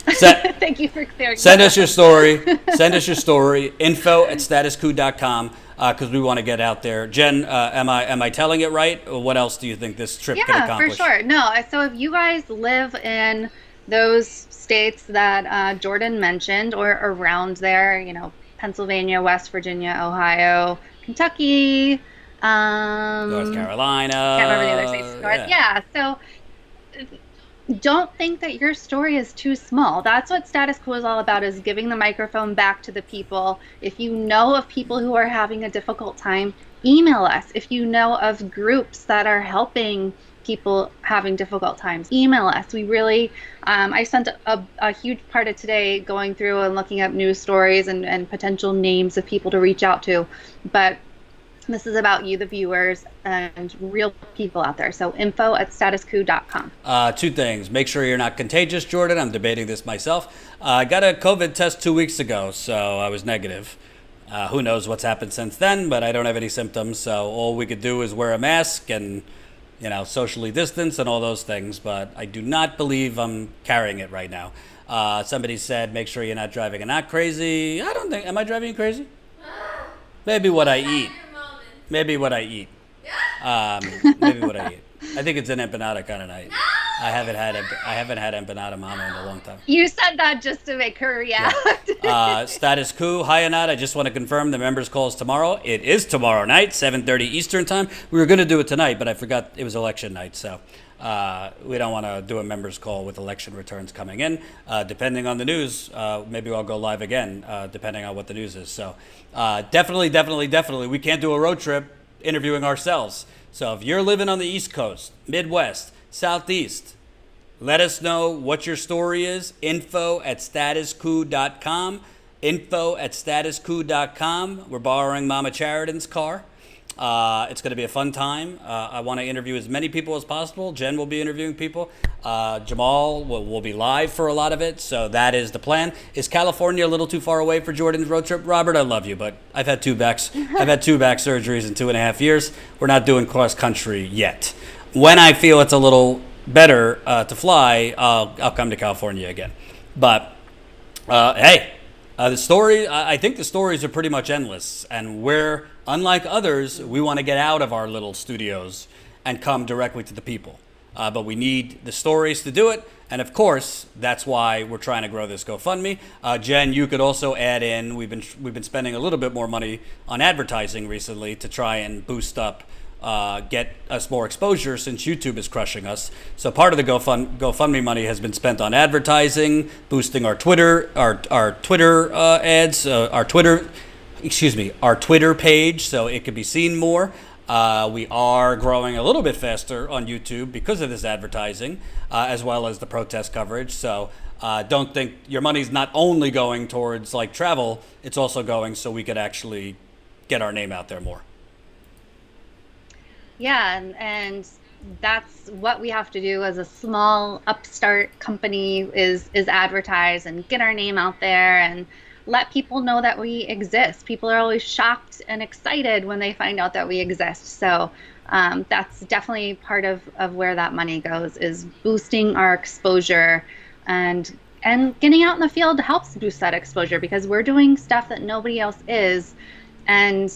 thank you for clearing. Send us your story. Send us your story. info@statuscoup.com because we want to get out there. Jen, am I telling it right? Or what else do you think this trip could accomplish? Yeah, for sure. No, so if you guys live in those states that Jordan mentioned or around there, you know, Pennsylvania, West Virginia, Ohio, Kentucky, North Carolina. Can't remember the other states. Yeah. So don't think that your story is too small. That's what Status Quo is all about, is giving the microphone back to the people. If you know of people who are having a difficult time, email us. If you know of groups that are helping people having difficult times, email us. We really, I spent a huge part of today going through and looking up news stories and potential names of people to reach out to. But this is about you, the viewers, and real people out there. So info@statuscoup.com. Two things. Make sure you're not contagious, Jordan. I'm debating this myself. I got a COVID test 2 weeks ago, so I was negative. Who knows what's happened since then, but I don't have any symptoms. So all we could do is wear a mask and, you know, socially distance and all those things. But I do not believe I'm carrying it right now. Somebody said, make sure you're not driving and not crazy. I don't think, am I driving you crazy? Maybe what I eat. Maybe what I eat. Maybe what I eat. I think it's an empanada kind of night. I haven't had empanada mama in a long time. You said that just to make her react. Yeah. Status Coup, hi Anat. I just want to confirm the members' call is tomorrow. It is tomorrow night, 7:30 Eastern time. We were going to do it tonight, but I forgot it was election night, so we don't want to do a members' call with election returns coming in. Depending on the news, maybe I'll go live again, depending on what the news is. So definitely, we can't do a road trip interviewing ourselves. So if you're living on the East Coast, Midwest, Southeast, let us know what your story is. info@statuscoup.com. info@statuscoup.com. We're borrowing Mama Chariton's car. It's going to be a fun time. I want to interview as many people as possible. Jen will be interviewing people. Jamal will be live for a lot of it. So that is the plan. Is California a little too far away for Jordan's road trip? Robert, I love you, but I've had two back surgeries in 2.5 years. We're not doing cross country yet. When I feel it's a little better to fly, I'll come to California again. But hey, the story. I think the stories are pretty much endless, and we're, unlike others, we want to get out of our little studios and come directly to the people. But we need the stories to do it. And of course, that's why we're trying to grow this GoFundMe. Jen, you could also add in, we've been spending a little bit more money on advertising recently to try and boost up, get us more exposure since YouTube is crushing us. So part of the GoFundMe money has been spent on advertising, boosting our Twitter, our Twitter ads, our Twitter page, so it could be seen more. We are growing a little bit faster on YouTube because of this advertising, as well as the protest coverage. So don't think your money's not only going towards like travel, it's also going so we could actually get our name out there more. Yeah, and that's what we have to do as a small upstart company is advertise and get our name out there and let people know that we exist. People are always shocked and excited when they find out that we exist. So that's definitely part of where that money goes, is boosting our exposure, and getting out in the field helps boost that exposure because we're doing stuff that nobody else is. And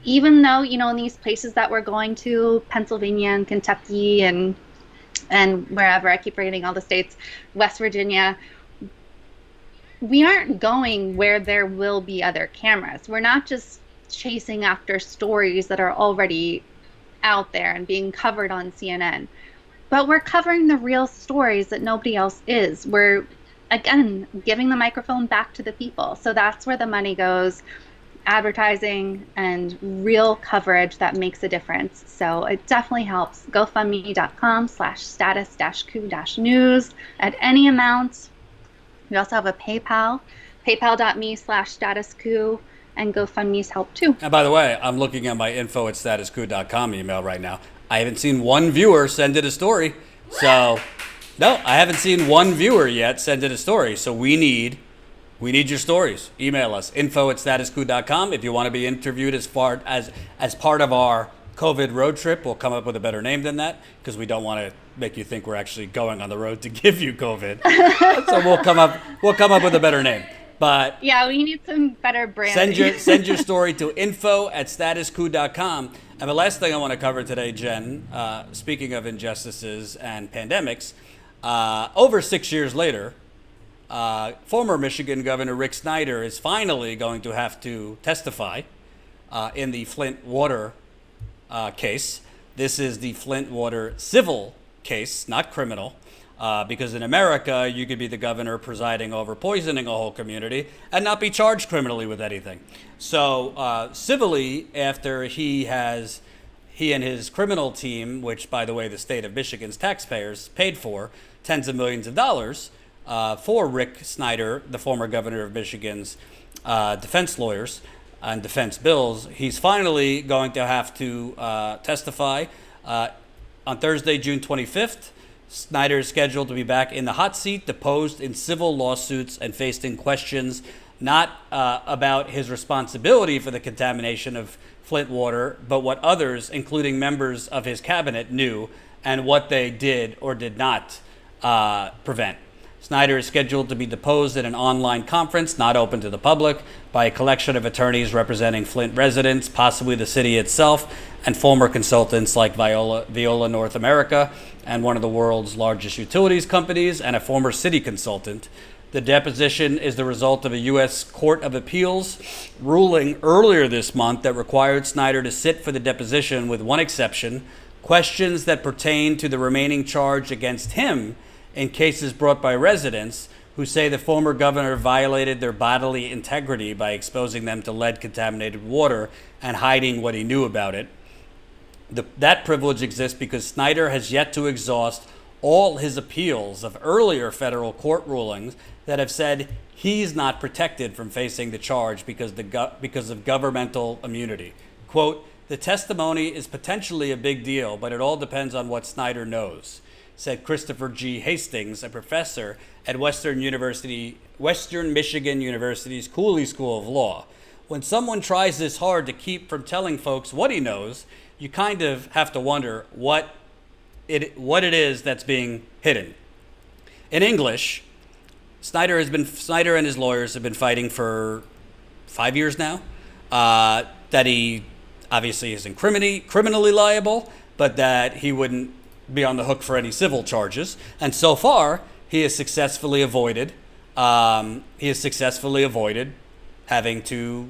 even though, you know, in these places that we're going to, Pennsylvania and Kentucky and wherever, I keep forgetting all the states, West Virginia, we aren't going where there will be other cameras. We're not just chasing after stories that are already out there and being covered on CNN, but we're covering the real stories that nobody else is. We're, again, giving the microphone back to the people. So that's where the money goes. Advertising and real coverage that makes a difference. So it definitely helps. GoFundMe.com/status-coup-news at any amount. We also have a PayPal, paypal.me/statuscoup, and GoFundMe's help too. And by the way, I'm looking at my info@statuscoup.com email right now. I haven't seen one viewer send it a story. So, no, I haven't seen one viewer yet send it a story. So we need your stories. Email us, info@statuscoup.com if you want to be interviewed as part of our COVID road trip. We'll come up with a better name than that because we don't want to make you think we're actually going on the road to give you COVID. So we'll come up with a better name. But yeah, we need some better branding. Send your story to info@statuscoup.com. And the last thing I want to cover today, Jen, speaking of injustices and pandemics, over 6 years later, former Michigan Governor Rick Snyder is finally going to have to testify in the Flint water case. This is the Flint water civil case, not criminal, because in America, you could be the governor presiding over poisoning a whole community and not be charged criminally with anything. So civilly, after he and his criminal team, which, by the way, the state of Michigan's taxpayers paid for tens of millions of dollars for Rick Snyder, the former governor of Michigan's defense lawyers and defense bills, he's finally going to have to testify on Thursday, June 25th. Snyder is scheduled to be back in the hot seat, deposed in civil lawsuits and facing questions not about his responsibility for the contamination of Flint water, but what others, including members of his cabinet, knew and what they did or did not prevent. Snyder is scheduled to be deposed at an online conference not open to the public by a collection of attorneys representing Flint residents, possibly the city itself, and former consultants like Veolia North America and one of the world's largest utilities companies and a former city consultant. The deposition is the result of a U.S. Court of Appeals ruling earlier this month that required Snyder to sit for the deposition with one exception: questions that pertain to the remaining charge against him in cases brought by residents who say the former governor violated their bodily integrity by exposing them to lead-contaminated water and hiding what he knew about it. That privilege exists because Snyder has yet to exhaust all his appeals of earlier federal court rulings that have said he's not protected from facing the charge because of governmental immunity. Quote, "The testimony is potentially a big deal, but it all depends on what Snyder knows," said Christopher G. Hastings, a professor at Western Michigan University's Cooley School of Law. When someone tries this hard to keep from telling folks what he knows, you kind of have to wonder what it is that's being hidden. In English, Snyder and his lawyers have been fighting for 5 years now that he obviously isn't criminally liable, but that he wouldn't be on the hook for any civil charges. And so far, he has successfully avoided having to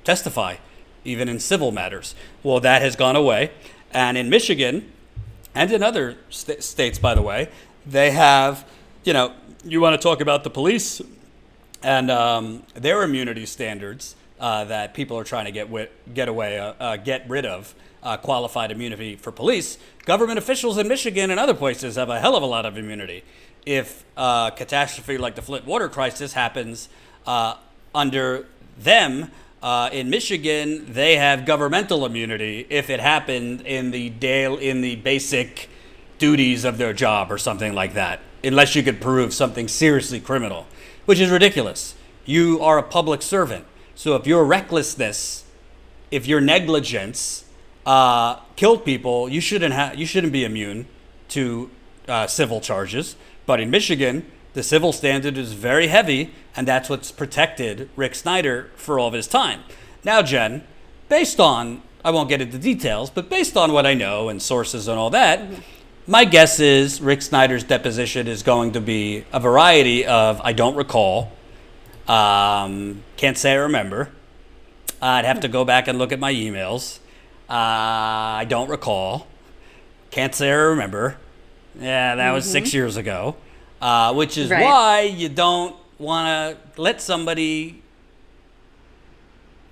testify, even in civil matters. Well, that has gone away. And in Michigan, and in other states, by the way, they have, you want to talk about the police and their immunity standards that people are trying to get rid of. Qualified immunity for police. Government officials in Michigan and other places have a hell of a lot of immunity. If a catastrophe like the Flint water crisis happens under them, in Michigan, they have governmental immunity if it happened in the basic duties of their job or something like that, unless you could prove something seriously criminal, which is ridiculous. You are a public servant. So if your recklessness, if your negligence killed people, you shouldn't be immune to civil charges. But in Michigan, the civil standard is very heavy, and that's what's protected Rick Snyder for all of his time. Now, Jen, based on, I won't get into details, but based on what I know and sources and all that, my guess is Rick Snyder's deposition is going to be a variety of I don't recall, can't say I remember, I'd have to go back and look at my emails. I don't recall. Can't say I remember. Yeah, that was 6 years ago. Which is why you don't want to let somebody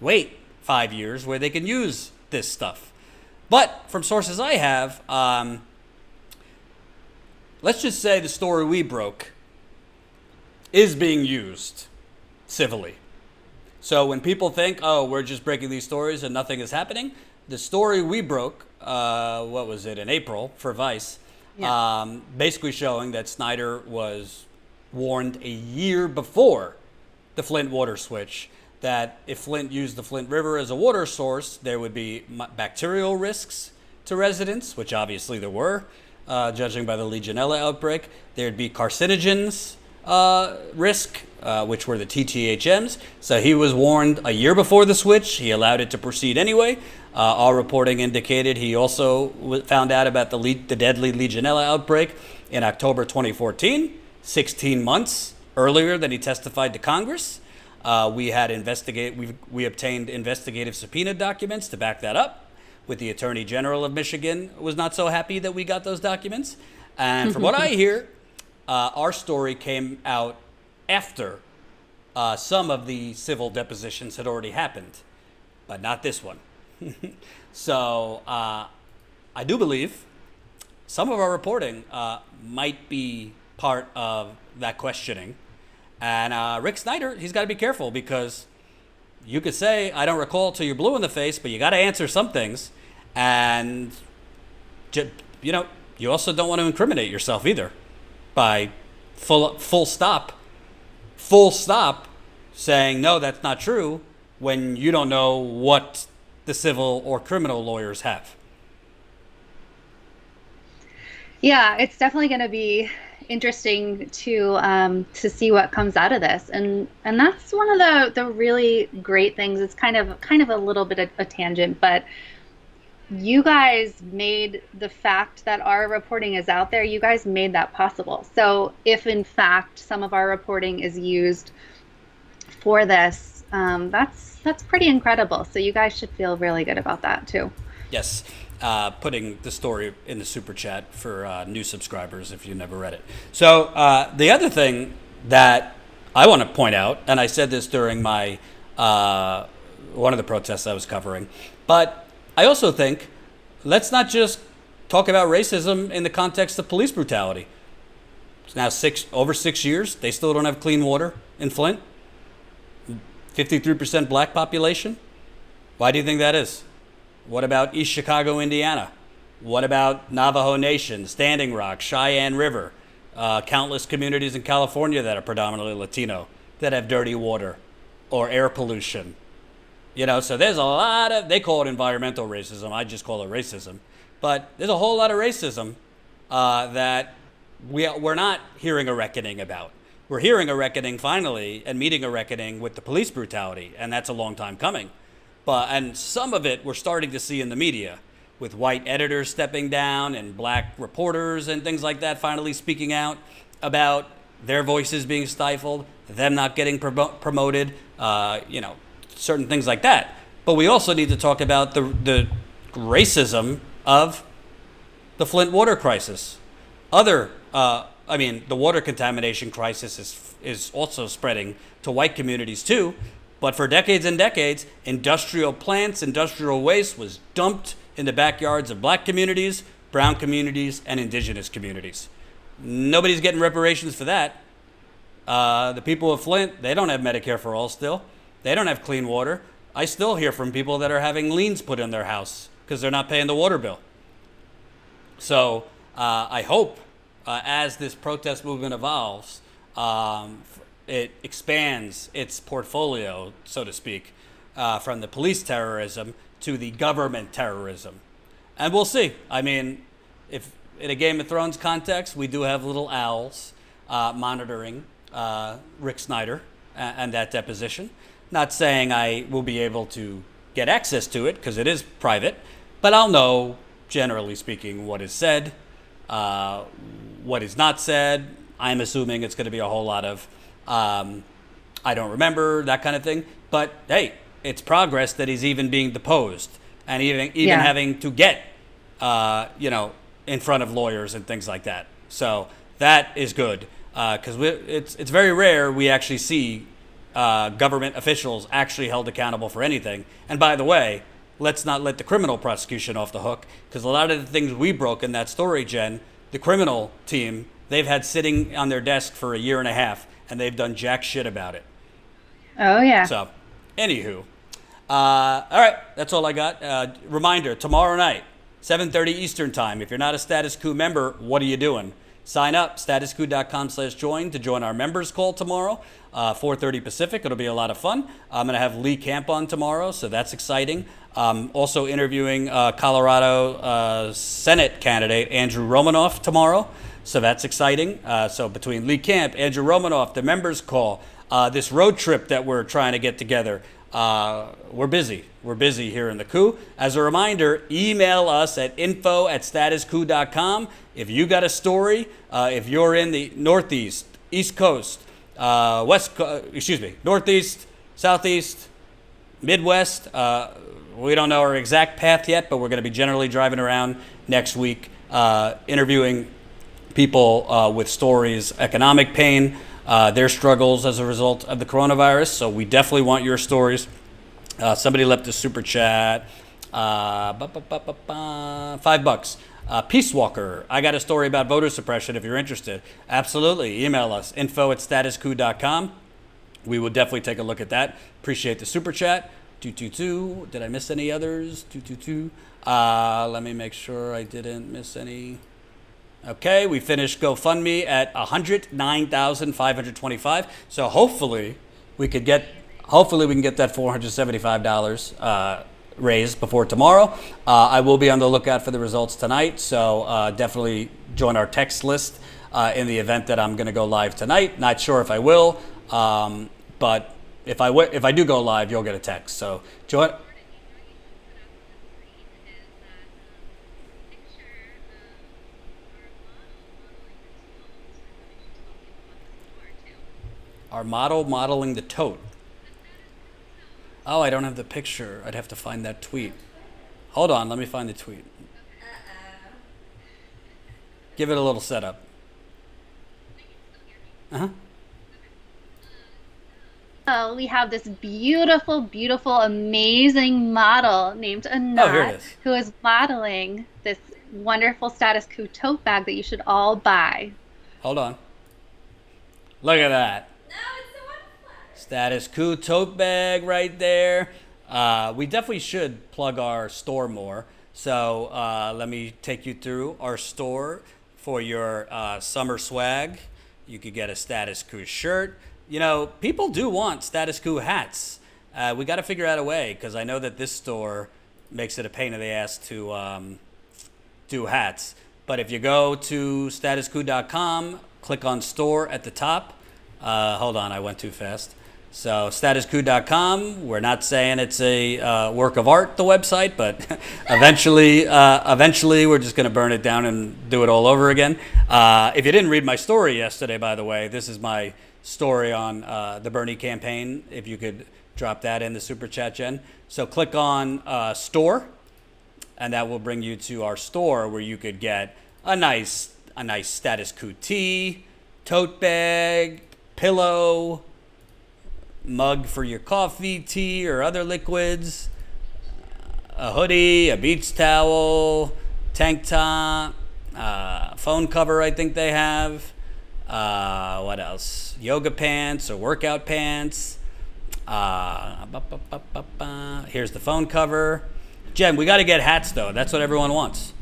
wait 5 years where they can use this stuff. But from sources I have, let's just say the story we broke is being used civilly. So when people think, oh, we're just breaking these stories and nothing is happening, the story we broke, in April for Vice, basically showing that Snyder was warned a year before the Flint water switch that if Flint used the Flint River as a water source, there would be bacterial risks to residents, which obviously there were, judging by the Legionella outbreak. There'd be carcinogens risk, which were the TTHMs. So he was warned a year before the switch. He allowed it to proceed anyway. Our reporting indicated he also found out about the deadly Legionella outbreak in October 2014, 16 months earlier than he testified to Congress. We obtained investigative subpoena documents to back that up. With the Attorney General of Michigan was not so happy that we got those documents. And from what I hear, our story came out after some of the civil depositions had already happened, but not this one. So I do believe some of our reporting might be part of that questioning. And Rick Snyder, he's got to be careful, because you could say, I don't recall till you're blue in the face, but you got to answer some things. And, you also don't want to incriminate yourself either by full stop saying, no, that's not true, when you don't know what the civil or criminal lawyers have. Yeah, it's definitely going to be interesting to see what comes out of this, and that's one of the really great things. It's kind of a little bit of a tangent, but you guys made the fact that our reporting is out there, you guys made that possible. So if in fact some of our reporting is used for this, that's pretty incredible. So you guys should feel really good about that too. Yes. Putting the story in the super chat for new subscribers if you never read it. So the other thing that I want to point out, and I said this during my one of the protests I was covering, but I also think let's not just talk about racism in the context of police brutality. It's now over 6 years. They still don't have clean water in Flint. 53% black population. Why do you think that is? What about East Chicago, Indiana? What about Navajo Nation, Standing Rock, Cheyenne River, countless communities in California that are predominantly Latino that have dirty water or air pollution? So there's a lot of, they call it environmental racism. I just call it racism. But there's a whole lot of racism that we're not hearing a reckoning about. We're hearing a reckoning finally and meeting a reckoning with the police brutality, and that's a long time coming. And some of it we're starting to see in the media, with white editors stepping down and black reporters and things like that finally speaking out about their voices being stifled, them not getting promoted, certain things like that. But we also need to talk about the racism of the Flint water crisis. The water contamination crisis is also spreading to white communities too. But for decades and decades, industrial plants, industrial waste was dumped in the backyards of black communities, brown communities, and indigenous communities. Nobody's getting reparations for that. The people of Flint, they don't have Medicare for all still. They don't have clean water. I still hear from people that are having liens put in their house because they're not paying the water bill. So I hope as this protest movement evolves, it expands its portfolio, so to speak, from the police terrorism to the government terrorism. And we'll see. If in a Game of Thrones context, we do have little owls monitoring Rick Snyder and that deposition. Not saying I will be able to get access to it because it is private, but I'll know, generally speaking, what is said, what is not said. I'm assuming it's going to be a whole lot of I don't remember, that kind of thing. But hey, it's progress that he's even being deposed and even having to get in front of lawyers and things like that. So that is good because it's very rare we actually see government officials actually held accountable for anything. And by the way, let's not let the criminal prosecution off the hook, because a lot of the things we broke in that story, Jen, the criminal team, they've had sitting on their desk for a year and a half, and they've done jack shit about it. Oh, yeah. So, anywho. All right, that's all I got. Reminder, tomorrow night, 7:30 Eastern Time. If you're not a Status Coup member, what are you doing? sign up, statuscoup.com/join to join our members call tomorrow, 4:30 Pacific. It'll be a lot of fun. I'm going to have Lee Camp on tomorrow, so that's exciting. Also interviewing Colorado Senate candidate Andrew Romanoff tomorrow, so that's exciting. So between Lee Camp, Andrew Romanoff, the members call, this road trip that we're trying to get together, we're busy. We're busy here in the Coup. As a reminder, email us at info@statuscoup.com. If you got a story, if you're in the Northeast, East Coast, Northeast, Southeast, Midwest, we don't know our exact path yet, but we're going to be generally driving around next week, interviewing people with stories, economic pain, their struggles as a result of the coronavirus. So we definitely want your stories. Somebody left a super chat, $5. Peace Walker, I got a story about voter suppression if you're interested. Absolutely, email us, info@statuscoup.com. We will definitely take a look at that. Appreciate the super chat. 222. Did I miss any others? 222. Let me make sure I didn't miss any. Okay, we finished GoFundMe at $109,525. So hopefully we can get that $475 raised before tomorrow. I will be on the lookout for the results tonight, so definitely join our text list in the event that I'm going to go live tonight. Not sure if I will, but if I do go live, you'll get a text. So join. Our model modeling the tote. Oh, I don't have the picture. I'd have to find that tweet. Hold on, let me find the tweet. Give it a little setup. Oh, we have this beautiful, beautiful, amazing model named Anat, who is modeling this wonderful Status Coup tote bag that you should all buy. Hold on. Look at that. No, it's the one flag. Status Coup tote bag right there. We definitely should plug our store more. So let me take you through our store for your summer swag. You could get a Status Coup shirt. You know, people do want Status Coup hats. We got to figure out a way, because I know that this store makes it a pain in the ass to do hats. But if you go to statuscoup.com, click on store at the top. Hold on, I went too fast. So statuscoup.com, we're not saying it's a work of art, the website, but eventually we're just going to burn it down and do it all over again. If you didn't read my story yesterday, by the way, this is my story on the Bernie campaign. If you could drop that in the super chat, Jen. So click on store, and that will bring you to our store where you could get a nice Status Coup tee, tote bag, pillow, mug for your coffee, tea, or other liquids, a hoodie, a beach towel, tank top, phone cover I think they have. What else? Yoga pants or workout pants. Here's the phone cover. Jen, we got to get hats though. That's what everyone wants.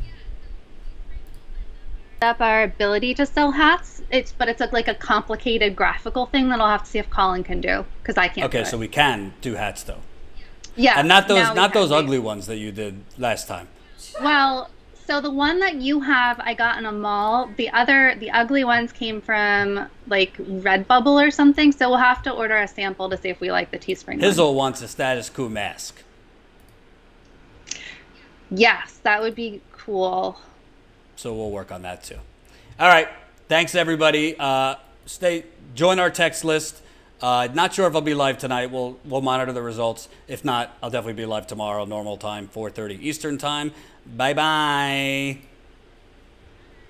Up our ability to sell hats. It's like a complicated graphical thing that I'll have to see if Colin can do, because I can't. Okay, do it. so we can do hats though. Yeah, and not those ugly ones that you did last time. Well, so the one that you have, I got in a mall. The ugly ones came from like Redbubble or something. So we'll have to order a sample to see if we like the Teespring. Hizzle wants a Status Coup mask. Yes, that would be cool. So we'll work on that too. All right. Thanks, everybody. Join our text list. Not sure if I'll be live tonight. We'll monitor the results. If not, I'll definitely be live tomorrow, normal time, 4:30 Eastern time. Bye-bye.